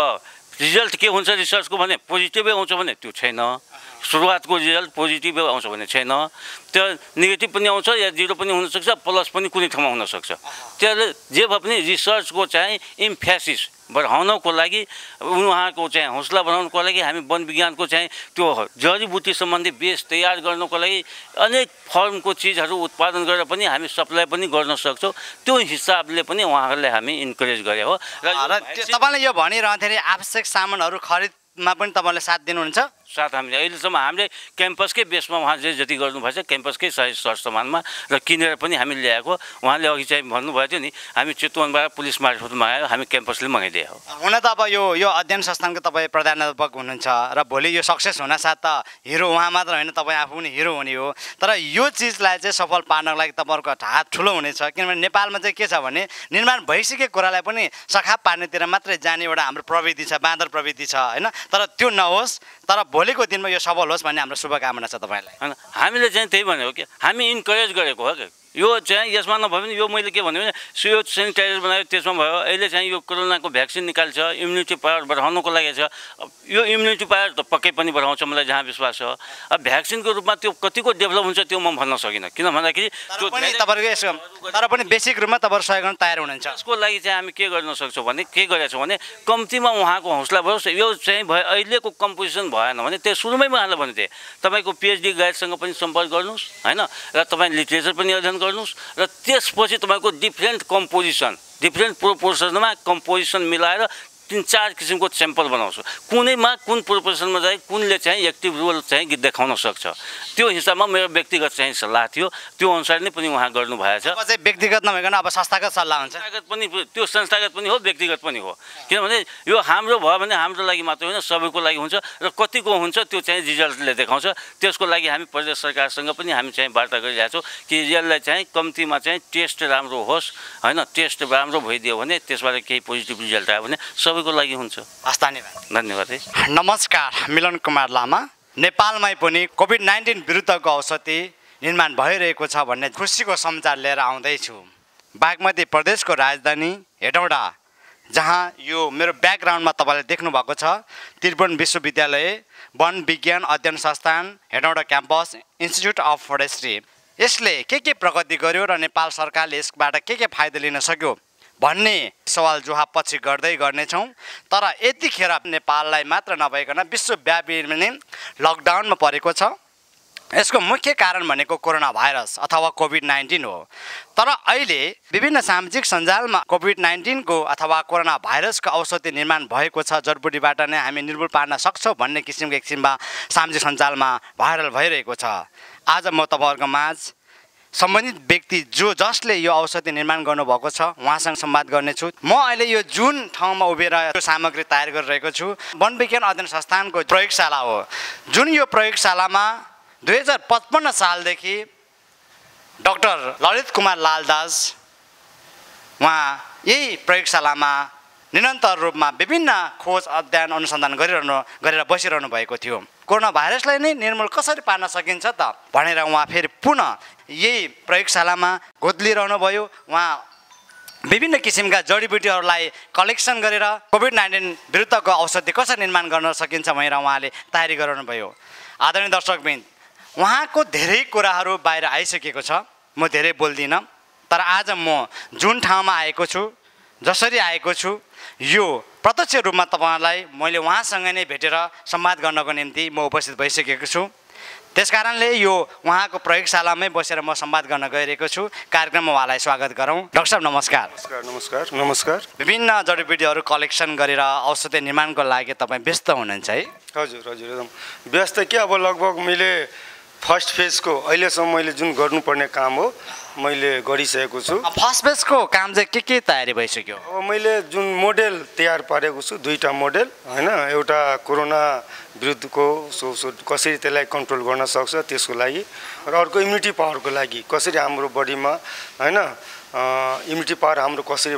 रिजल्ट के हुन्छ रिसर्चको भने पोजिटिभै आउँछ भने त्यो छैन सुरुवातको रिजल्ट पोजिटिभै आउँछ भने छैन त्यो नेगेटिभ पनि आउँछ या जिरो पनि हुनसक्छ प्लस पनि कुनै ठाउँमा हुनसक्छ त्यसले जे भए पनि रिसर्चको चाहिँ इम्फेसिस बढाउनको लागि उहाँको चाहिँ हौसला बढाउनको लागि हामी वन विज्ञानको चाहिँ त्यो जडीबुटी सम्बन्धी बेस तयार गर्नको लागि अनेक फर्मको चिजहरू उत्पादन गरेर पनि हामी सप्लाई पनि गर्न सक्छौँ त्यो हिसाबले पनि उहाँहरूले हामी इन्करेज गरे हो र तपाईँले यो भनिरहँदाखेरि आवश्यक सामानहरू खरिदमा पनि तपाईँले साथ दिनुहुन्छ साथ हामीले अहिलेसम्म हामीले क्याम्पसकै बेसमा उहाँ जे जति गर्नुभएछ क्याम्पसकै सरसामानमा र किनेर पनि हामीले ल्याएको उहाँले अघि चाहिँ भन्नुभएको थियो नि हामी चितवनबाट पुलिस मार्फत मगायो हामी क्याम्पसले मगाइदिए हो हुन त अब यो अध्ययन संस्थानको तपाईँ प्रधानाध्यापक हुनुहुन्छ र भोलि यो सक्सेस हुनसाथ त हिरो उहाँ मात्र होइन तपाईँ आफू पनि हिरो हुने हो तर यो चिजलाई चाहिँ सफल पार्नको लागि तपाईँहरूको हात ठुलो हुनेछ किनभने नेपालमा चाहिँ के छ भने निर्माण भइसकेको कुरालाई पनि सखाप पार्नेतिर मात्रै जाने एउटा हाम्रो प्रवृत्ति छ बाँदर प्रवृत्ति छ होइन तर त्यो नहोस् तर भोलिको दिनमा यो सफल होस् भन्ने हाम्रो शुभकामना छ तपाईँलाई होइन हामीले चाहिँ त्यही भनेको कि हामी इन्करेज गरेको हो कि यो चाहिँ यसमा नभए पनि यो मैले के भन्यो भने यो सेनिटाइजर बनायो त्यसमा भयो अहिले चाहिँ यो कोरोनाको भ्याक्सिन निकाल्छ इम्युनिटी पावर बढाउनको लागि छ यो इम्युनिटी पावर त पक्कै पनि बढाउँछ मलाई जहाँ विश्वास छ अब भ्याक्सिनको रूपमा त्यो कतिको डेभलप हुन्छ त्यो म भन्न सकिनँ किन भन्दाखेरि त्यो तपाईँहरूको तर पनि बेसिक रूपमा तपाईँहरू सहयोग गर्न तयार हुनुहुन्छ यसको लागि चाहिँ हामी के गर्न सक्छौँ भने के गरेका छौँ भने कम्तीमा उहाँको हौसला बढोस् यो चाहिँ भयो अहिलेको कम्पोजिसन भएन भने त्यो सुरुमै म उहाँलाई भनेको थिएँ तपाईँको पिएचडी गाइडसँग पनि सम्पर्क गर्नुहोस् होइन र तपाईँ लिटरेचर पनि अध्ययन गर्नुहोस् र त्यसपछि तपाईँको डिफ्रेन्ट कम्पोजिसन डिफ्रेन्ट प्रोपोर्सनमा कम्पोजिसन मिलाएर 3-4 किसिमको स्याम्पल बनाउँछु कुनैमा कुन प्रोपोर्सनमा चाहिँ कुनले चाहिँ एक्टिभ रोल चाहिँ देखाउन सक्छ त्यो हिसाबमा मेरो व्यक्तिगत चाहिँ सल्लाह थियो त्यो अनुसार नै पनि उहाँ गर्नु भएछ चाहिँ व्यक्तिगत नभइकन अब संस्थागत सल्लाह हुन्छ संस्थागत पनि त्यो संस्थागत पनि हो व्यक्तिगत पनि हो किनभने यो हाम्रो भयो भने हाम्रो लागि मात्र होइन सबैको लागि हुन्छ र कतिको हुन्छ त्यो चाहिँ रिजल्टले देखाउँछ त्यसको लागि हामी प्रदेश सरकारसँग पनि हामी चाहिँ वार्ता गरिरहेको छौँ कि यसलाई चाहिँ कम्तीमा चाहिँ टेस्ट राम्रो होस् होइन टेस्ट राम्रो भइदियो भने त्यसबाट केही पोजिटिभ रिजल्ट आयो भने सबैको लागि हुन्छ हस् धन्यवाद धन्यवाद नमस्कार मिलन कुमार लामा नेपालमै पनि कोभिड-19 विरुद्धको औषधि निर्माण भइरहेको छ भन्ने खुसीको समाचार लिएर आउँदैछु बागमती प्रदेशको राजधानी हेटौडा जहाँ यो मेरो ब्याकग्राउन्डमा तपाईँले देख्नु भएको छ त्रिभुवन विश्वविद्यालय वन विज्ञान अध्ययन संस्थान Hetauda campus institute of forestry यसले के प्रगति गर्यो र नेपाल सरकारले यसबाट के फाइदा लिन सक्यो भन्ने सवाल जवाफ पछि गर्नेछौँ। तर यतिखेर नेपाललाई मात्र नभइकन विश्वव्यापी नै लकडाउनमा परेको छ। यसको मुख्य कारण भनेको कोरोना भाइरस अथवा कोभिड-19 हो। तर अहिले विभिन्न सामाजिक सञ्जालमा कोभिड-19 को अथवा कोरोना भाइरसको औषधि निर्माण भएको छ, जडीबुटीबाट नै हामी निर्मूल पार्न सक्छौँ भन्ने किसिमको एक किसिममा सामाजिक सञ्जालमा भाइरल भइरहेको छ। आज म तपाईँहरूको माझ सम्बन्धित व्यक्ति जसले यो औषधि निर्माण गर्नुभएको छ उहाँसँग संवाद गर्नेछु। म अहिले यो जुन ठाउँमा उभिएर यो सामग्री तयार गरिरहेको छु वन विज्ञान अध्ययन संस्थानको प्रयोगशाला हो, जुन यो प्रयोगशालामा 2055 सालदेखि डाक्टर ललित कुमार लालदास उहाँ यही प्रयोगशालामा निरन्तर रूपमा विभिन्न खोज अध्ययन अनुसन्धान गरेर बसिरहनु भएको थियो। कोरोना भाइरसलाई नै निर्मूल कसरी पार्न सकिन्छ त भनेर उहाँ फेरि पुनः यही प्रयोगशालामा गोदलिरहनु भयो। उहाँ विभिन्न किसिमका जडीबुटीहरूलाई कलेक्सन गरेर कोभिड-19 विरुद्धको औषधि कसरी निर्माण गर्न सकिन्छ भनेर उहाँले तयारी गराउनु भयो। आदरणीय दर्शकवृन्द, उहाँको धेरै कुराहरू बाहिर आइसकेको छ, म धेरै बोल्दिनँ। तर आज म जुन ठाउँमा आएको छु, जसरी आएको छु, यो प्रत्यक्ष रूपमा तपाईँहरूलाई मैले उहाँसँग नै भेटेर संवाद गर्नको निम्ति म उपस्थित भइसकेको छु। त्यसकारणले यो उहाँको प्रयोगशालामै बसेर म संवाद गर्न गइरहेको छु। कार्यक्रममा उहाँलाई स्वागत गरौँ। डाक्टर साहब नमस्कार। नमस्कार। नमस्कार। विभिन्न जडीबुटीहरू कलेक्सन गरेर औषधि निर्माणको लागि तपाईँ व्यस्त हुनुहुन्छ है? हजुर हजुर, एकदम व्यस्त के। अब लगभग मैले फर्स्ट फेजको अहिलेसम्म मैले जुन गर्नुपर्ने काम हो मैले गरिसकेको छु। फर्स्ट फेजको काम चाहिँ के तयारी भइसक्यो? अब मैले जुन मोडेल तयार पारेको छु, 2टा मोडेल हैन, एउटा कोरोना विरुद्धको कसरी त्यसलाई कन्ट्रोल गर्न सक्छ त्यसको लागि, र अर्को इम्युनिटी पावरको लागि कसरी हाम्रो बडीमा हैन इम्युनिटी पावर हाम्रो कसरी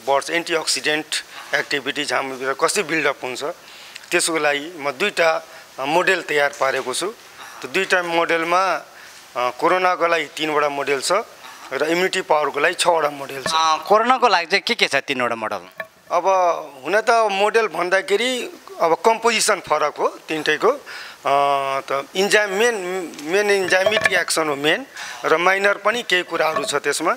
बढ्छ एन्टिअक्सिडेन्ट एक्टिभिटिज हाम्रो कसरी बिल्डअप हुन्छ त्यसको लागि म 2टा मोडेल तयार पारेको छु। त्यो 2टा मोडेलमा कोरोनाको लागि 3वटा मोडेल छ र इम्युनिटी पावरको लागि 6वटा मोडेल छ। कोरोनाको लागि चाहिँ के छ 3वटा मोडल? अब हुन त मोडेल भन्दाखेरि अब कम्पोजिसन फरक हो तिनटैको। त इन्जाइम मेन इन्जाइमिक एक्सन हो मेन, र माइनर पनि केही कुराहरू छ त्यसमा।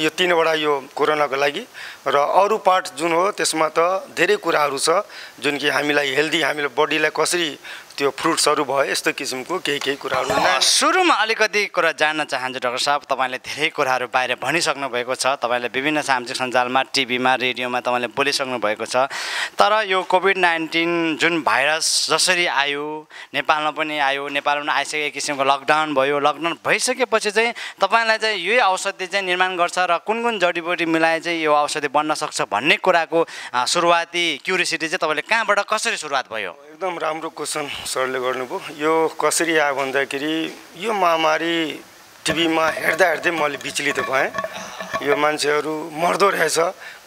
यो 3वटा यो कोरोनाको लागि, र अरू पार्ट जुन हो त्यसमा त धेरै कुराहरू छ जुन कि हामीलाई हेल्दी हामीलाई बडीलाई कसरी त्यो फ्रुट्सहरू भयो यस्तो किसिमको केही कुराहरू। सुरुमा अलिकति कुरा जान्न चाहन्छु डाक्टर साहब। तपाईँले धेरै कुराहरू बाहिर भनिसक्नु भएको छ, तपाईँले विभिन्न सामाजिक सञ्जालमा टिभीमा रेडियोमा तपाईँले बोलिसक्नु भएको छ। तर यो कोभिड-19 जुन भाइरस जसरी आयो नेपालमा पनि आयो, नेपालमा आइसकेको किसिमको लकडाउन भयो। लकडाउन भइसकेपछि चाहिँ तपाईँलाई चाहिँ यही औषधि चाहिँ निर्माण गर्छ र कुन जडीबुटी मिलाए चाहिँ यो औषधि बन्न सक्छ भन्ने कुराको सुरुवाती क्युरियोसिटी चाहिँ तपाईँले कहाँबाट कसरी सुरुवात भयो? एकदम राम्रो क्वेसन सरले गर्नुभयो। यो कसरी आयो भन्दाखेरि यो महामारी टिभीमा हेर्दै मैले विचलित भएँ। यो मान्छेहरू मर्दो रहेछ,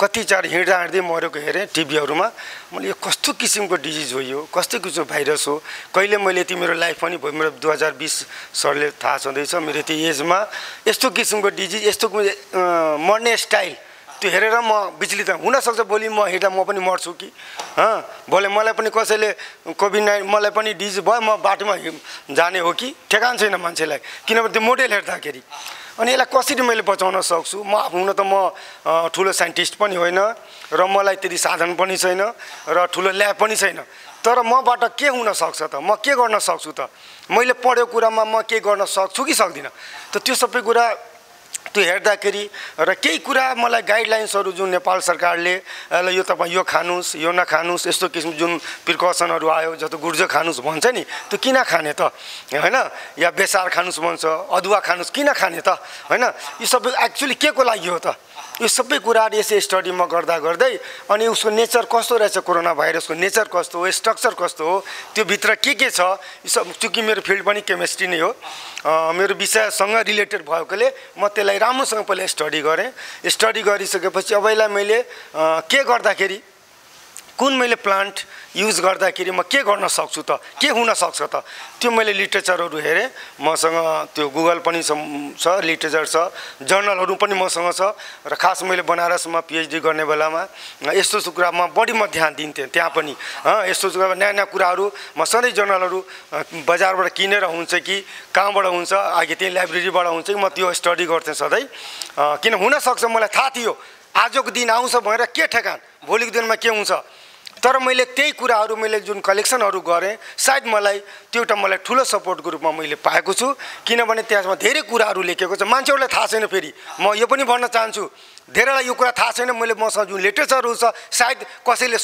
कति चार हिँड्दै मरेको हेरेँ टिभीहरूमा। मैले यो कस्तो किसिमको डिजिज हो, यो कस्तो किसिमको भाइरस हो। कहिले मैले यति मेरो लाइफ पनि भयो, मेरो 2020 सरले थाहा छँदैछ मेरो त्यो एजमा यस्तो किसिमको डिजिज, यस्तो मर्ने स्टाइल त्यो हेरेर म विचलित हुनसक्छ भोलि म हिँड्दा म पनि मर्छु कि भोलि मलाई पनि कसैले कोभिड-19 मलाई पनि डिजिज भयो म बाटोमा जाने हो कि ठेगान छैन मान्छेलाई। किनभने त्यो मोडेल हेर्दाखेरि अनि यसलाई कसरी मैले बचाउन सक्छु। म हुन त म ठुलो साइन्टिस्ट पनि होइन र मलाई त्यति साधन पनि छैन र ठुलो ल्याब पनि छैन। तर मबाट के हुन सक्छ त, म के गर्न सक्छु त, मैले पढेको कुरामा म के गर्न सक्छु कि सक्दिनँ त। त्यो सबै कुरा त्यो हेर्दाखेरि र केही कुरा मलाई गाइडलाइन्सहरू जुन नेपाल सरकारले यो तपाईँ यो खानुस् यो नखानुस् यस्तो किसिम जुन प्रिकसनहरू आयो, जस्तो गुर्जो खानुस् भन्छ नि त्यो किन खाने त होइन, या बेसार खानुस् भन्छ, अदुवा खानुस् किन खाने त होइन। यो सबै एक्चुअली के को लागि हो त, यो सबै कुराहरू यसै स्टडी म गर्दै अनि उसको नेचर कस्तो रहेछ, कोरोना भाइरसको नेचर कस्तो हो, स्ट्रक्चर कस्तो हो, त्यो भित्र के छ, यो सब चूँकि मेरो फिल्ड पनि केमिस्ट्री नै हो, मेरो विषयसँग रिलेटेड भएकोले म त्यसलाई राम्रोसँग पहिला स्टडी गरेँ। स्टडी गरिसकेपछि अब यसलाई मैले के गर्दाखेरि कुन मैले प्लान्ट युज गर्दाखेरि म के गर्न सक्छु त, के हुन सक्छ त, त्यो मैले लिटरेचरहरू हेरेँ। मसँग त्यो गुगल पनि छ, लिटरेचर छ, जर्नलहरू पनि मसँग छ र खास मैले बनारसमा पिएचडी गर्ने बेलामा यस्तो कुरामा बढी म ध्यान दिन्थेँ। त्यहाँ पनि यस्तो नयाँ कुराहरू म सधैँ जर्नलहरू बजारबाट किनेर हुन्छ कि कहाँबाट हुन्छ, अघि त्यही लाइब्रेरीबाट हुन्छ कि म त्यो स्टडी गर्थेँ सधैँ। किन हुनसक्छ मलाई थाहा थियो आजको दिन आउँछ भनेर के ठेगान भोलिको दिनमा के हुन्छ। तर मैले त्यही कुराहरू मैले जुन कलेक्सनहरू गरेँ सायद मलाई त्यो एउटा मलाई ठुलो सपोर्टको रूपमा मैले पाएको छु, किनभने त्यसमा धेरै कुराहरू लेखेको छ। मान्छेहरूलाई थाहा छैन, फेरि म यो पनि भन्न चाहन्छु धेरैलाई यो कुरा थाहा छैन। मैले मसँग जुन लिटरेचरहरू छ सायद कसैले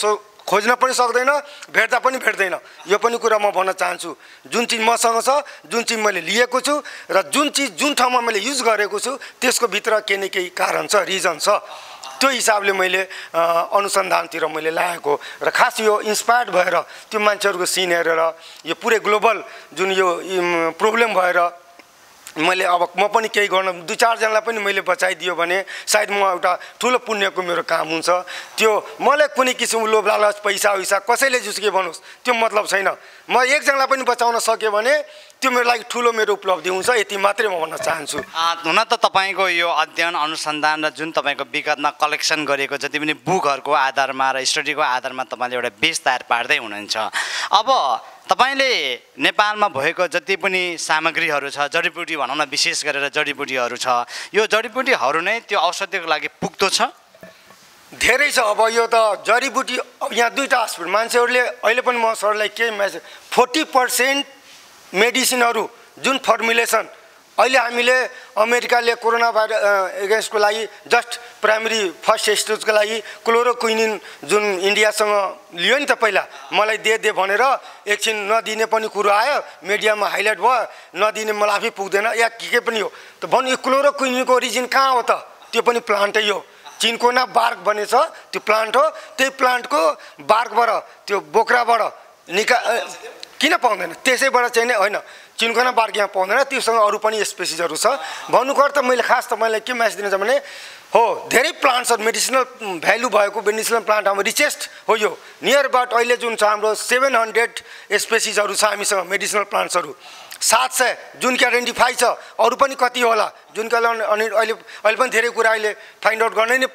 खोज्न पनि सक्दैन, भेट्दा पनि भेट्दैन। यो पनि कुरा म भन्न चाहन्छु, जुन चिज मसँग छ, जुन चिज मैले लिएको छु र जुन ठाउँमा मैले युज गरेको छु त्यसको भित्र केही न केही कारण छ, रिजन छ। त्यो हिसाबले मैले अनुसन्धानतिर मैले लागेको र खास यो इन्सपायर्ड भएर त्यो मान्छेहरूको सिन हेरेर यो पुरै ग्लोबल जुन यो प्रब्लम भएर मैले अब म पनि केही गर्न 2-4 जनालाई पनि मैले बचाइदियो भने सायद म एउटा ठुलो पुण्यको मेरो काम हुन्छ। त्यो मलाई कुनै किसिमको लोभ लालच पैसा कसैले जुसुकै भन्नुहोस् त्यो मतलब छैन। म एकजनालाई पनि बचाउन सकेँ भने त्यो मेरो लागि ठुलो मेरो उपलब्धि हुन्छ, यति मात्रै म भन्न चाहन्छु। हुन त तपाईँको यो अध्ययन अनुसन्धान र जुन तपाईँको विगतमा कलेक्सन गरेको जति पनि बुकहरूको आधारमा र स्टडीको आधारमा तपाईँले एउटा बेस तयार पार्दै हुनुहुन्छ। अब तपाईँले नेपालमा भएको जति पनि सामग्रीहरू छ, जडीबुटी भनौँ न, विशेष गरेर जडीबुटीहरू छ, यो जडीबुटीहरू नै त्यो औषधिको लागि पुग्दो छ? धेरै छ। अब यो त जडीबुटी यहाँ दुईटा हस्पिटल मान्छेहरूले अहिले पनि म सरलाई केही मेसेज 40% मेडिसिनहरू जुन फर्मुलेसन अहिले हामीले अमेरिकाले कोरोना भाइरस एगेन्स्टको लागि जस्ट प्राइमेरी फर्स्ट स्टेजको लागि क्लोरोक्विनिन जुन इन्डियासँग लियो नि त पहिला मलाई दे भनेर एकछिन नदिने पनि कुरो आयो, मिडियामा हाइलाइट भयो, नदिने मलाई आफै पुग्दैन या के पनि हो त भन्नु। यो क्लोरोक्विनिनको ओरिजिन कहाँ हो त? त्यो पनि प्लान्टै हो, चिन्कोना बार्क बनेछ त्यो प्लान्ट हो। त्यही प्लान्टको बार्कबाट त्यो बोक्राबाट किन पाउँदैन? त्यसैबाट चाहिँ नै होइन, चिन्कोना बार्क यहाँ पाउँदैन, त्योसँग अरू पनि स्पेसिसहरू छ। भन्नुको अर्थ मैले खास तपाईँलाई के मेसेज दिन छ भने हो धेरै प्लान्ट्सहरू मेडिसिनल भ्यालु भएको मेडिसिनल प्लान्ट हाम्रो रिचेस्ट हो। यो नियर अबाउट अहिले जुन छ हाम्रो 700 स्पेसिसहरू छ हामीसँग मेडिसिनल प्लान्ट्सहरू, 700 जुन कि आइडेन्टिफाई छ, अरू पनि कति होला जुन कि अहिले पनि धेरै कुरा अहिले फाइन्ड आउट गर्नै नै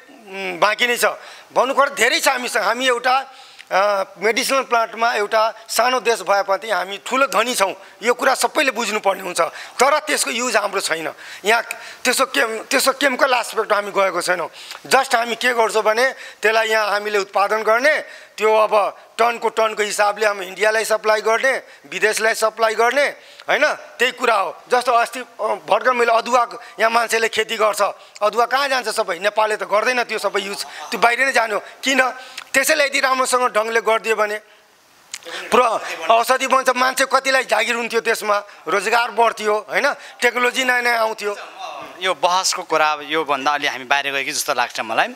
बाँकी नै छ। भन्नुको अर्थ धेरै छ हामीसँग। हामी एउटा मेडिसिनल प्लान्टमा एउटा सानो देश भए पनि हामी ठुलो धनी छौँ, यो कुरा सबैले बुझ्नुपर्ने हुन्छ। तर त्यसको युज हाम्रो छैन यहाँ, त्यसको केमिकल एस्पेक्ट हामी गएको छैनौँ। जस्ट हामी के गर्छौँ भने त्यसलाई यहाँ हामीले उत्पादन गर्ने, त्यो अब टनको हिसाबले हामी इन्डियालाई सप्लाई गर्ने, विदेशलाई सप्लाई गर्ने, होइन त्यही कुरा हो। जस्तो अस्ति भर्खर मैले अदुवा यहाँ मान्छेले खेती गर्छ, अदुवा कहाँ जान्छ? सबै नेपालले त गर्दैन त्यो सबै युज, त्यो बाहिर नै जानु। किन? त्यसैले यदि राम्रोसँग ढङ्गले गरिदियो भने औषधि बन्छ, मान्छे कतिलाई जागिर हुन्थ्यो, त्यसमा रोजगार बढ्थ्यो, होइन टेक्नोलोजी नयाँ नयाँ आउँथ्यो। यो बहसको कुरा योभन्दा अलि हामी बाहिर गयो कि जस्तो लाग्छ मलाई।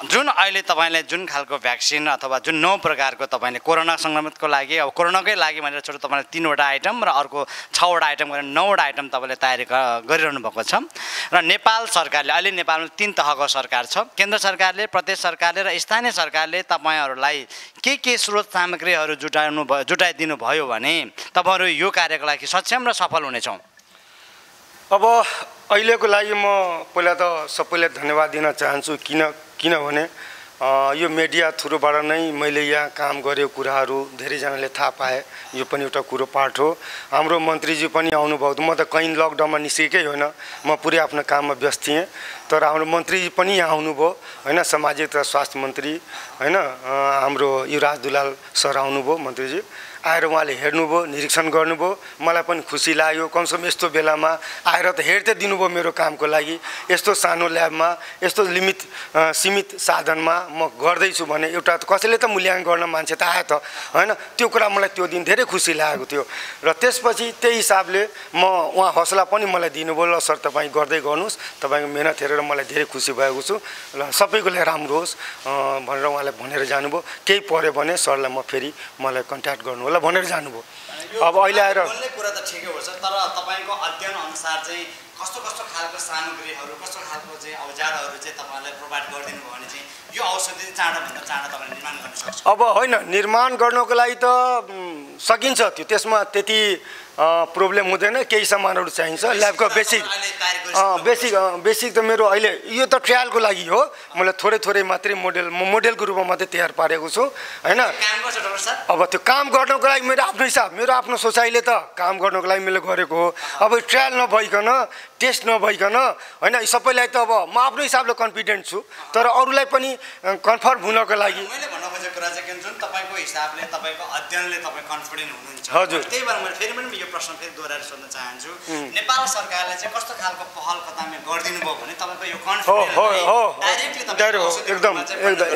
जुन अहिले तपाईँले जुन खालको भ्याक्सिन अथवा जुन 9 प्रकारको तपाईँले कोरोना सङ्क्रमितको लागि अब कोरोनाकै लागि भनेर छोटो तपाईँले 3वटा आइटम र अर्को 6वटा आइटम गरेर 9वटा आइटम तपाईँले तयारी गरिरहनु भएको छ। र नेपाल सरकारले अहिले नेपालमा 3 तहको सरकार छ, केन्द्र सरकारले, प्रदेश सरकारले र स्थानीय सरकारले तपाईँहरूलाई के स्रोत सामग्रीहरू जुटाइदिनु भयो भने तपाईँहरू यो कार्यको लागि सक्षम र सफल हुनेछौँ? अब अहिलेको लागि म पहिला त सबैलाई धन्यवाद दिन चाहन्छु, किनभने यो मिडिया थ्रुबाट नै मैले यहाँ काम गरेको कुराहरू धेरैजनाले थाहा पाए। यो पनि एउटा कुरो पार्ट हो। हाम्रो मन्त्रीजी पनि आउनुभयो, म त कहीँ लकडाउनमा निस्केकै होइन, म पुरै आफ्नो काममा व्यस्त थिएँ। तर हाम्रो मन्त्रीजी पनि यहाँ आउनुभयो, होइन सामाजिक र स्वास्थ्य मन्त्री, होइन हाम्रो युवराज दुलाल सर आउनुभयो मन्त्रीजी, आएर उहाँले हेर्नुभयो, निरीक्षण गर्नुभयो। मलाई पनि खुसी लाग्यो, कमसेकम यस्तो बेलामा आएर त हेर्दै दिनुभयो मेरो कामको लागि। यस्तो सानो ल्याबमा यस्तो सीमित साधनमा म गर्दैछु भने एउटा कसैले त मूल्याङ्कन गर्न मान्छे त आयो त, होइन त्यो कुरा मलाई त्यो दिन धेरै खुसी लागेको थियो। र त्यसपछि त्यही हिसाबले उहाँ हौसला पनि मलाई दिनुभयो, ल सर तपाईँ गर्दै गर्नुहोस्, तपाईँको मेहनत हेरेर मलाई धेरै खुसी भएको छु, ल सबैको लागि राम्रो होस् भनेर उहाँले भनेर जानुभयो। केही पऱ्यो भने सरलाई म फेरि मलाई कन्ट्याक्ट गर्नु होला भनेर जानुभयो। अब अहिले आएर कुरा त ठिकै हो सर, तर तपाईँको अध्ययन अनुसार चाहिँ कस्तो खालको सामग्रीहरू, कस्तो खालको चाहिँ औजारहरू चाहिँ तपाईँलाई प्रोभाइड गरिदिनु भयो भने चाहिँ यो औषधि चाँडोभन्दा चाँडो तपाईँले निर्माण गर्न सक्छ? अब होइन, निर्माण गर्नको लागि त सकिन्छ त्यो त्यसमा त्यति प्रब्लम हुँदैन केही सामानहरू चाहिन्छ ल्याबको बेसिक त मेरो अहिले यो त ट्रायलको लागि हो मैले थोरै मात्रै मोडेलको रूपमा मात्रै तयार पारेको छु हैन अब त्यो काम गर्नको लागि मेरो आफ्नो हिसाब मेरो आफ्नो सोचाइले त काम गर्नको लागि मैले गरेको हो अब ट्रायल नभइकन टेस्ट नभइकन हैन सबैलाई त अब म आफ्नो हिसाबले कन्फिडेन्ट छु तर अरूलाई पनि कन्फर्म हुनको लागि मैले भन्न खोजेको कुरा चाहिँ जुन तपाईको हिसाबले तपाईको अध्ययनले तपाई कन्फिडेन्ट हुनुहुन्छ हजुर त्यही भएर मैले फेरि पनि यो प्रश्न फेरि दोहोऱ्याएर सोध्न चाहन्छु नेपाल सरकारले चाहिँ कस्तो खालको पहल कदम गर्दिनु भयो भने तपाईको यो कन्फिडेन्ट डाइरेक्टली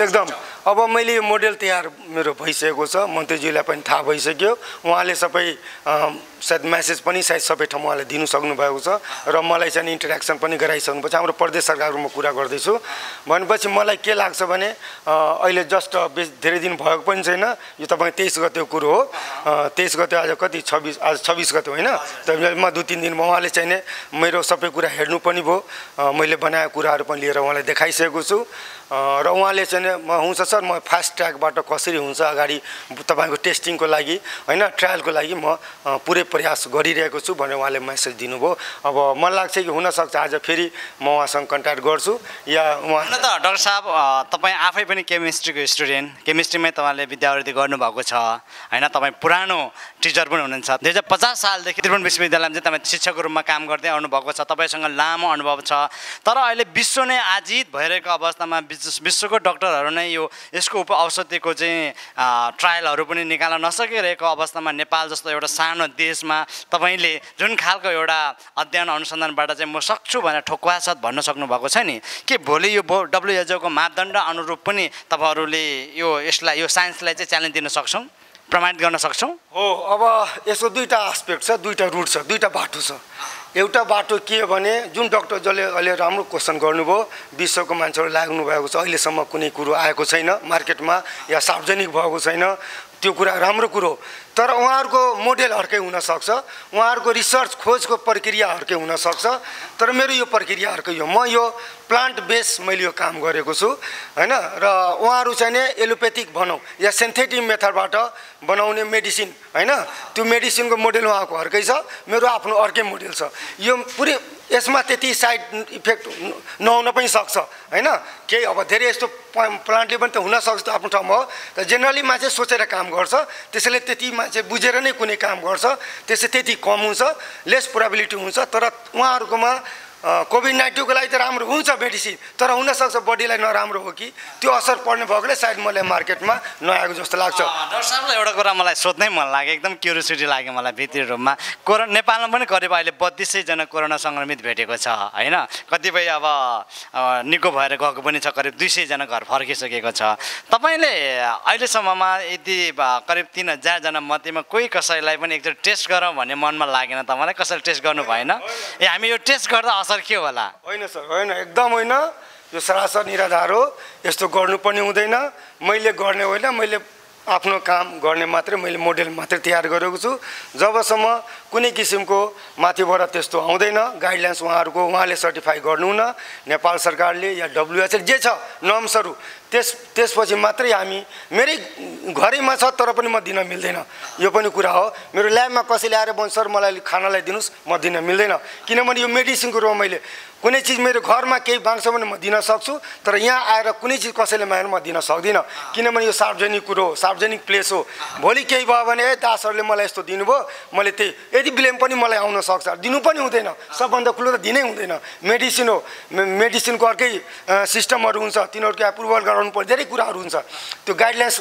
एकदम अब मैले यो मोडेल तयार मेरो भइसकेको छ मन्त्रीज्यूलाई पनि थाहा भइसक्यो उहाँले सबै सायद मेसेज पनि सायद सबै ठाउँमा उहाँले दिनु सक्नु भएको छ र मलाई चाहिँ इन्टरेक्सन पनि गराइसक्नुपर्छ हाम्रो प्रदेश सरकारमा कुरा गर्दैछु भनेपछि मलाई के लाग्छ भने अहिले जस्ट धेरै दिन भएको पनि छैन यो तपाईँ 23 गतेको कुरो हो 23 गते आज कति 26 गते होइन म 2-3 दिनमा उहाँले चाहिँ मेरो सबै कुरा हेर्नु पनि भयो मैले बनाएको कुराहरू पनि लिएर उहाँलाई देखाइसकेको छु र उहाँले चाहिँ हुन्छ सर म फास्ट ट्र्याकबाट कसरी हुन्छ अगाडि तपाईँको टेस्टिङको लागि होइन ट्रायलको लागि म पुरै प्रयास गरिरहेको छु भनेर उहाँले मेसेज दिनुभयो अब मलाई लाग्छ कि हुनसक्छ आज फेरि म उहाँसँग कन्ट्याक्ट गर्छु या उहाँ त डाक्टर साहब तपाईँ आफै पनि केमिस्ट्रीको स्टुडेन्ट केमिस्ट्रीमै तपाईँले विद्यावृत्ति गर्नुभएको छ होइन तपाईँ पुरानो टिचर पनि हुनुहुन्छ 2050 सालदेखि त्रिभुवन विश्वविद्यालयमा चाहिँ तपाईँ शिक्षकको रूपमा काम गर्दै आउनुभएको छ तपाईँसँग लामो अनुभव छ तर अहिले विश्व नै आजित भइरहेको अवस्थामा विश्वको डक्टरहरू नै यसको औषधिको चाहिँ ट्रायलहरू पनि निकाल्न नसकिरहेको अवस्थामा नेपाल जस्तो एउटा सानो देशमा तपाईँले जुन खालको एउटा अध्ययन अनुसन्धानबाट चाहिँ म सक्छु भनेर ठोक्वासाथ भन्न सक्नुभएको छ नि के भोलि यो WHO को मापदण्ड अनुरूप पनि तपाईँहरूले यो साइन्सलाई चाहिँ च्यालेन्ज दिन सक्छौँ प्रमाणित गर्न सक्छौँ हो अब यसको दुईटा एस्पेक्ट छ दुईटा रुट छ दुईटा बाटो छ एउटा बाटो के हो भने जुन डक्टर जसले अहिले राम्रो क्वेसन गर्नुभयो विश्वको मान्छेहरू लाग्नु भएको छ अहिलेसम्म कुनै कुरो आएको छैन मार्केटमा या सार्वजनिक भएको छैन त्यो कुरा राम्रो कुरो तर उहाँहरूको मोडेल अर्कै हुनसक्छ उहाँहरूको रिसर्च खोजको प्रक्रिया अर्कै हुनसक्छ तर मेरो यो प्रक्रिया अर्कै हो म यो प्लान्ट बेस मैले यो काम गरेको छु हैन र उहाँहरू चाहिँ नि एलोपेथिक भनौँ या सिन्थेटिक मेथडबाट बनाउने मेडिसिन हैन त्यो मेडिसिनको मोडेल उहाँको अर्कै छ मेरो आफ्नो अर्कै मोडेल छ यो पुरै यसमा त्यति साइड इफेक्ट नहुन पनि सक्छ हैन केही अब धेरै यस्तो प्लान्टले पनि त हुनसक्छ आफ्नो ठाउँमा हो तर जेनरली मान्छे सोचेर काम गर्छ त्यसैले त्यति मान्छे बुझेर नै कुनै काम गर्छ त्यसै त्यति कम हुन्छ लेस प्रोबेबिलिटी हुन्छ तर उहाँहरूकोमा कोभिड-19 को लागि त राम्रो हुन्छ मेडिसिन तर हुनसक्छ बडीलाई नराम्रो हो कि त्यो असर पर्ने भएकोले सायद मलाई मार्केटमा नआएको जस्तो लाग्छ डाक्टर साहबलाई एउटा कुरा मलाई सोध्नै मन लाग्यो एकदम क्युरियोसिटी लाग्यो मलाई भित्री रूपमा नेपालमा पनि करिब अहिले 3200 जना कोरोना सङ्क्रमित भेटेको छ हैन कतिपय अब निको भएर गएको पनि छ करिब 200 जना घर फर्किसकेको छ तपाईले अहिलेसम्ममा यदि करिब 3000 जना मध्येमा कोही कसैलाई पनि एकचोटि टेस्ट गरौँ भन्ने मनमा लागेन तपाईलाई कसैले टेस्ट गर्नु भएन हामी यो टेस्ट गर्दा असर के होला होइन सर होइन एकदम होइन यो सरासर निराधार हो यस्तो गर्नु पनि हुँदैन मैले गर्ने होइन मैले आफ्नो काम गर्ने मात्रै मैले मोडेल मात्रै तयार गरेको छु जबसम्म कुनै किसिमको माथिबाट त्यस्तो आउँदैन गाइडलाइन्स उहाँले सर्टिफाई गर्नुहुन नेपाल सरकारले या WHO जे छ नर्म्सहरू त्यसपछि मात्रै हामी मेरै घरैमा छ तर पनि म दिन मिल्दैन यो पनि कुरा हो मेरो ल्याबमा कसैले आएर भन्छ सर मलाई खानालाई दिनुस् म दिन मिल्दैन किनभने यो मेडिसिनको रूपमा मैले कुनै चिज मेरो घरमा केही बाँच्छ भने म दिन सक्छु तर यहाँ आएर कुनै चिज कसैले मागेर म दिन सक्दिनँ किनभने यो सार्वजनिक कुरो हो सार्वजनिक प्लेस हो भोलि केही भयो भने दासहरूले मलाई यस्तो दिनुभयो मैले त्यही यदि ब्लेम पनि मलाई आउन सक्छ दिनु पनि हुँदैन सबभन्दा ठुलो त दिनै हुँदैन मेडिसिन हो मेडिसिनको अर्कै सिस्टमहरू हुन्छ तिनीहरूको एप्रुभल गराउनु पर्छ धेरै कुराहरू हुन्छ त्यो गाइडलाइन्स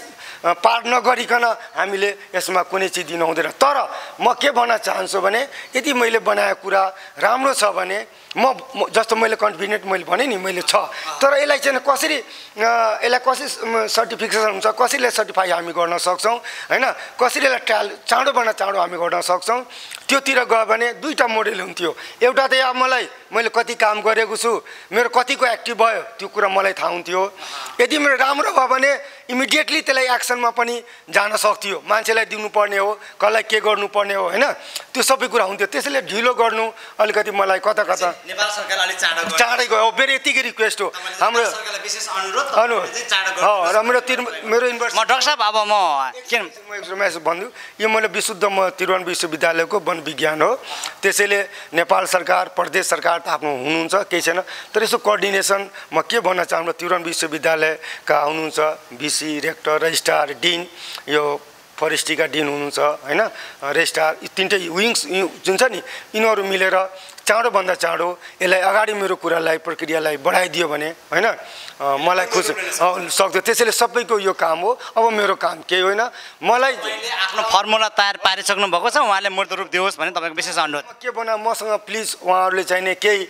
पार नगरिकन हामीले यसमा कुनै चिज दिनु हुँदैन तर म के भन्न चाहन्छु भने यदि मैले बनाएको कुरा राम्रो छ भने म जस्तो मैले कन्फिडेन्ट मैले भने नि मैले छ तर यसलाई चाहिँ कसरी सर्टिफिकेसन हुन्छ कसरीले सर्टिफाई हामी गर्न सक्छौँ हैन कसरी यसलाई ट्रायल चाँडोभन्दा चाँडो हामी गर्न सक्छौँ त्योतिर गयो भने दुईटा मोडेल हुन्थ्यो एउटा त अब मैले कति काम गरेको छु मेरो कतिको एक्टिभ भयो त्यो कुरा मलाई थाहा हुन्थ्यो यदि मेरो राम्रो भयो भने इमिडिएटली त्यसलाई एक्सनमा पनि जान सक्थ्यो मान्छेलाई दिनुपर्ने हो कसलाई के गर्नुपर्ने हो हैन त्यो सबै कुरा हुन्थ्यो त्यसैले ढिलो गर्नु अलिकति मलाई कता नेपाल सरकार अलि चाँडै गयो मेरो यतिकै रिक्वेस्ट हो हाम्रो विशेष अनुरोध र मेरो युनिभर्सिटी म डाक्टर साहब अब म किन यसो भन्छु यो मैले विशुद्ध म त्रिभुवन विश्वविद्यालयको वन विज्ञान हो त्यसैले नेपाल सरकार प्रदेश सरकार त आफ्नो हुनुहुन्छ केही छैन तर यसो कोअर्डिनेसन म के भन्न चाहन्छु त्रिभुवन विश्वविद्यालयका हुनुहुन्छ भिसी रेक्टर रजिस्ट्रार डिन यो फरेस्ट्रीका डिन हुनुहुन्छ हैन रजिस्ट्रार तीनटै विङ्स जुन छ नि यिनीहरू मिलेर चाँडोभन्दा चाँडो यसलाई अगाडि मेरो कुरालाई प्रक्रियालाई बढाइदियो भने हैन मलाई खुसी सक्थ्यो त्यसैले सबैको यो काम हो अब मेरो काम केही होइन मलाई आफ्नो फर्मुला तयार पारिसक्नु भएको छ उहाँले मूर्त रूप दियोस् भने तपाईँको विशेष अनुरोध के भन मसँग प्लिज उहाँहरूले चाहिने केही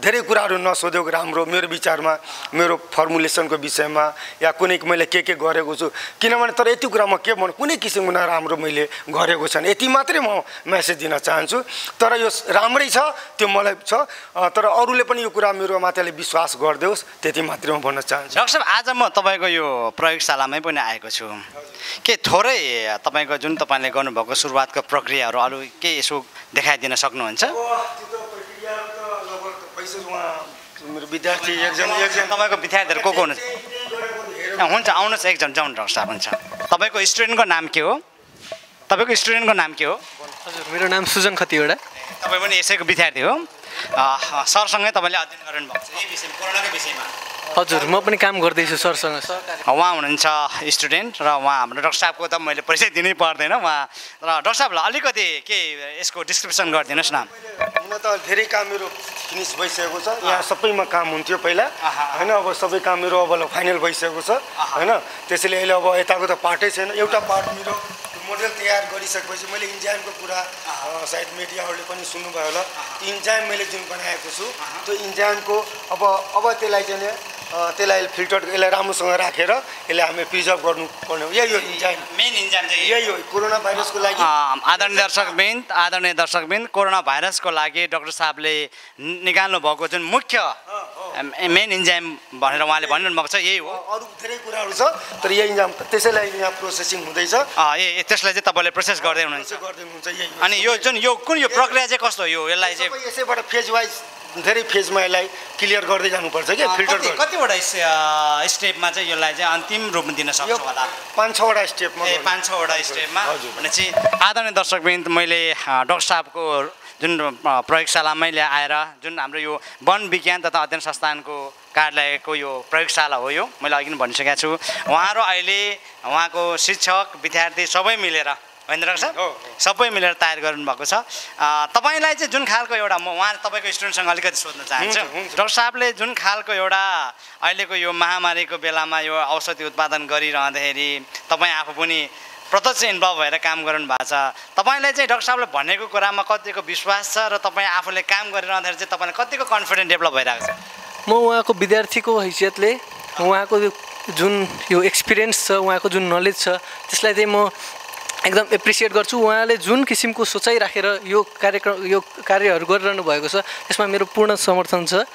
धेरै कुराहरू नसोधेको राम्रो मेरो विचारमा मेरो फर्मुलेसनको विषयमा या कुनै मैले के गरेको छु किनभने तर यति कुरा म के भन्नु कुनै किसिमको नराम्रो मैले गरेको छैन यति मात्रै म मेसेज दिन चाहन्छु तर यो राम्रै छ त्यो मलाई छ तर अरूले पनि यो कुरा मेरो माथिले विश्वास गरिदेओस् त्यति मात्रै म भन्न चाहन्छु डाक्टर साहब आज म तपाईँको यो प्रयोगशालामै पनि आएको छु के थोरै तपाईँको जुन तपाईँले गर्नुभएको सुरुवातको प्रक्रियाहरू अरू के यसो देखाइदिन सक्नुहुन्छ मेरो विद्यार्थी एकजना तपाईँको विद्यार्थीहरू को हुनुहुन्छ हुन्छ आउनुहोस् एकजना जाउँ डाक्टर साहब हुन्छ तपाईँको स्टुडेन्टको नाम के हो तपाईँको स्टुडेन्टको नाम के हो हजुर मेरो नाम सुजन खतिवडा तपाईँ पनि यसैको विद्यार्थी हो सरसँगै तपाईँले अध्ययन गर्नुभएको छ यही विषयमा कोरोनाको विषयमा हजुर म पनि काम गर्दैछु सरसँग उहाँ हुनुहुन्छ स्टुडेन्ट र उहाँ हाम्रो डाक्टर साहबको त मैले परिचय दिनै पर्दैन उहाँ र डाक्टर साहबलाई अलिकति के यसको डिस्क्रिप्सन गरिदिनुहोस् न हुन त धेरै काम मेरो फिनिस भइसकेको छ यहाँ सबैमा काम हुन्थ्यो पहिला होइन अब सबै काम मेरो अब फाइनल भइसकेको छ होइन त्यसैले अहिले अब यताको त पार्टै छैन एउटा पार्ट मेरो मोडल तयार गरिसकेपछि मैले इन्जाइमको कुरा सायद मिडियाहरूले पनि सुन्नुभयो होला त्यो इन्जाइम मैले जुन बनाएको छु त्यो इन्जाइमको अब त्यसलाई चाहिँ त्यसलाई फिल्टर यसलाई राम्रोसँग राखेर यसलाई हामी प्रिजर्भ गर्नुपर्ने हो यही हो इन्जाइम मेन इन्जाइम चाहिँ यही हो कोरोना भाइरसको लागि आदरणीय दर्शकबिन कोरोना भाइरसको लागि डाक्टर साहबले निकाल्नु भएको जुन मुख्य मेन इन्जाइम भनेर उहाँले भनिरहनु भएको छ यही हो अरू धेरै कुराहरू छ तर यही इन्जाइम त्यसैलाई यहाँ प्रोसेसिङ हुँदैछ त्यसलाई चाहिँ तपाईँले प्रोसेस गर्दै हुनुहुन्छ अनि यो जुन यो कुन यो प्रक्रिया चाहिँ कस्तो हो यो यसलाई चाहिँ यसैबाट फेज वाइज धेरै फेजमा यसलाई क्लियर गर्दै जानुपर्छ कि फिल्टर कतिवटा स्टेपमा चाहिँ यसलाई चाहिँ अन्तिम रूप दिन सक्छ होला 5-6वटा स्टेपमा 5-6वटा स्टेपमा भनेपछि आदरणीय दर्शकवृन्द मैले डाक्टर साहबको जुन प्रयोगशालामै आएर जुन हाम्रो यो वन विज्ञान तथा अध्ययन संस्थानको कार्यालयको यो प्रयोगशाला हो यो मैले अघि पनि भनिसकेको छु उहाँहरू अहिले उहाँको शिक्षक विद्यार्थी सबै मिलेर होइन डाक्टर साहब सबै मिलेर तयार गर्नुभएको छ तपाईँलाई चाहिँ जुन खालको एउटा म उहाँ तपाईँको स्टुडेन्टसँग अलिकति सोध्न चाहन्छु डाक्टर साहबले जुन खालको एउटा अहिलेको यो महामारीको बेलामा यो औषधि उत्पादन गरिरहँदाखेरि तपाईँ आफू पनि प्रत्यक्ष इन्भल्भ भएर काम गर्नु भएको छ तपाईँलाई चाहिँ डाक्टर साहबले भनेको कुरामा कतिको विश्वास छ र तपाईँ आफूले काम गरिरहँदाखेरि चाहिँ तपाईँलाई कतिको कन्फिडेन्ट डेभलप भइरहेको छ म उहाँको विद्यार्थीको हैसियतले उहाँको जुन यो एक्सपिरियन्स छ उहाँको जुन नलेज छ त्यसलाई चाहिँ म एकदम एप्रिसिएट गर्छु उहाँले जुन किसिमको सोचाइ राखेर यो कार्यहरू गरिरहनु भएको छ त्यसमा मेरो पूर्ण समर्थन छ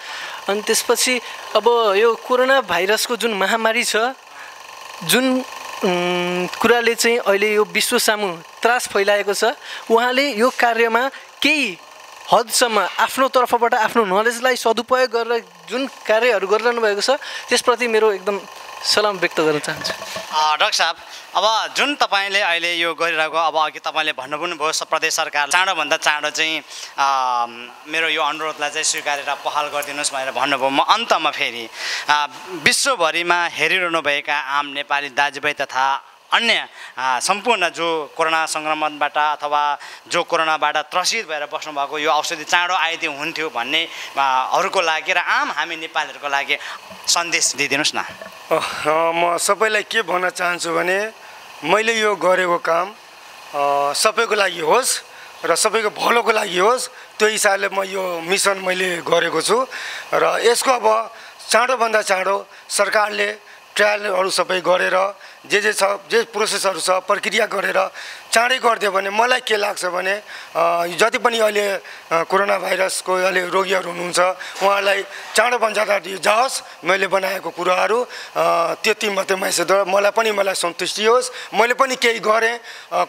अनि त्यसपछि अब यो कोरोना भाइरसको जुन महामारी छ जुन कुराले चाहिँ अहिले यो विश्व सामु त्रास फैलाएको छ उहाँले यो कार्यमा केही हदसम्म आफ्नो तर्फबाट आफ्नो नलेजलाई सदुपयोग गरेर जुन कार्यहरू गरिरहनु भएको छ त्यसप्रति मेरो एकदम सलाम व्यक्त गर्न चाहन्छु डाक्टर साहब अब जुन तपाईँले अहिले यो गरिरहेको अब अघि तपाईँले भन्नु पनि भयो प्रदेश सरकार चाँडोभन्दा चाँडो चाहिँ मेरो यो अनुरोधलाई चाहिँ स्वीकारेर पहल गरिदिनुहोस् भनेर भन्नुभयो म अन्तमा फेरि विश्वभरिमा हेरिरहनुभएका आम नेपाली दाजुभाइ तथा अन्य सम्पूर्ण जो कोरोना सङ्क्रमणबाट अथवा जो कोरोनाबाट त्रसित भएर बस्नुभएको यो औषधि चाँडो आइदियो हुन्थ्यो भन्ने हरूको लागि र आम हामी नेपालीहरूको लागि सन्देश दिइदिनुहोस् न म सबैलाई के भन्न चाहन्छु भने मैले यो गरेको काम सबैको लागि होस् र सबैको भलोको लागि होस् त्यो हिसाबले म यो मिसन मैले गरेको छु र यसको अब चाँडोभन्दा चाँडो सरकारले ट्रायलहरू सबै गरेर जे छ जे प्रोसेसहरू छ प्रक्रिया गरेर चाँडै गरिदियो भने मलाई के लाग्छ भने जति पनि अहिले कोरोना भाइरसको अहिले रोगीहरू हुनुहुन्छ उहाँहरूलाई चाँडोभन्दा चाँडो जाओस्। मैले बनाएको कुराहरू त्यति मात्रै मलाई सन्तुष्टि होस्। मैले पनि केही गरेँ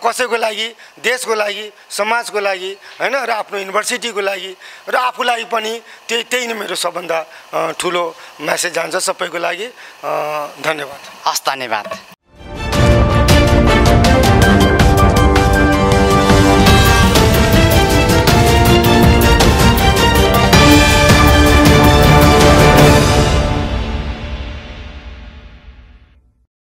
कसैको लागि, देशको लागि, समाजको लागि हैन, र आफ्नो युनिभर्सिटीको लागि र आफूलाई पनि त्यही नै मेरो सबभन्दा ठुलो मेसेज जान्छ सबैको लागि। धन्यवाद। हस्, धन्यवाद।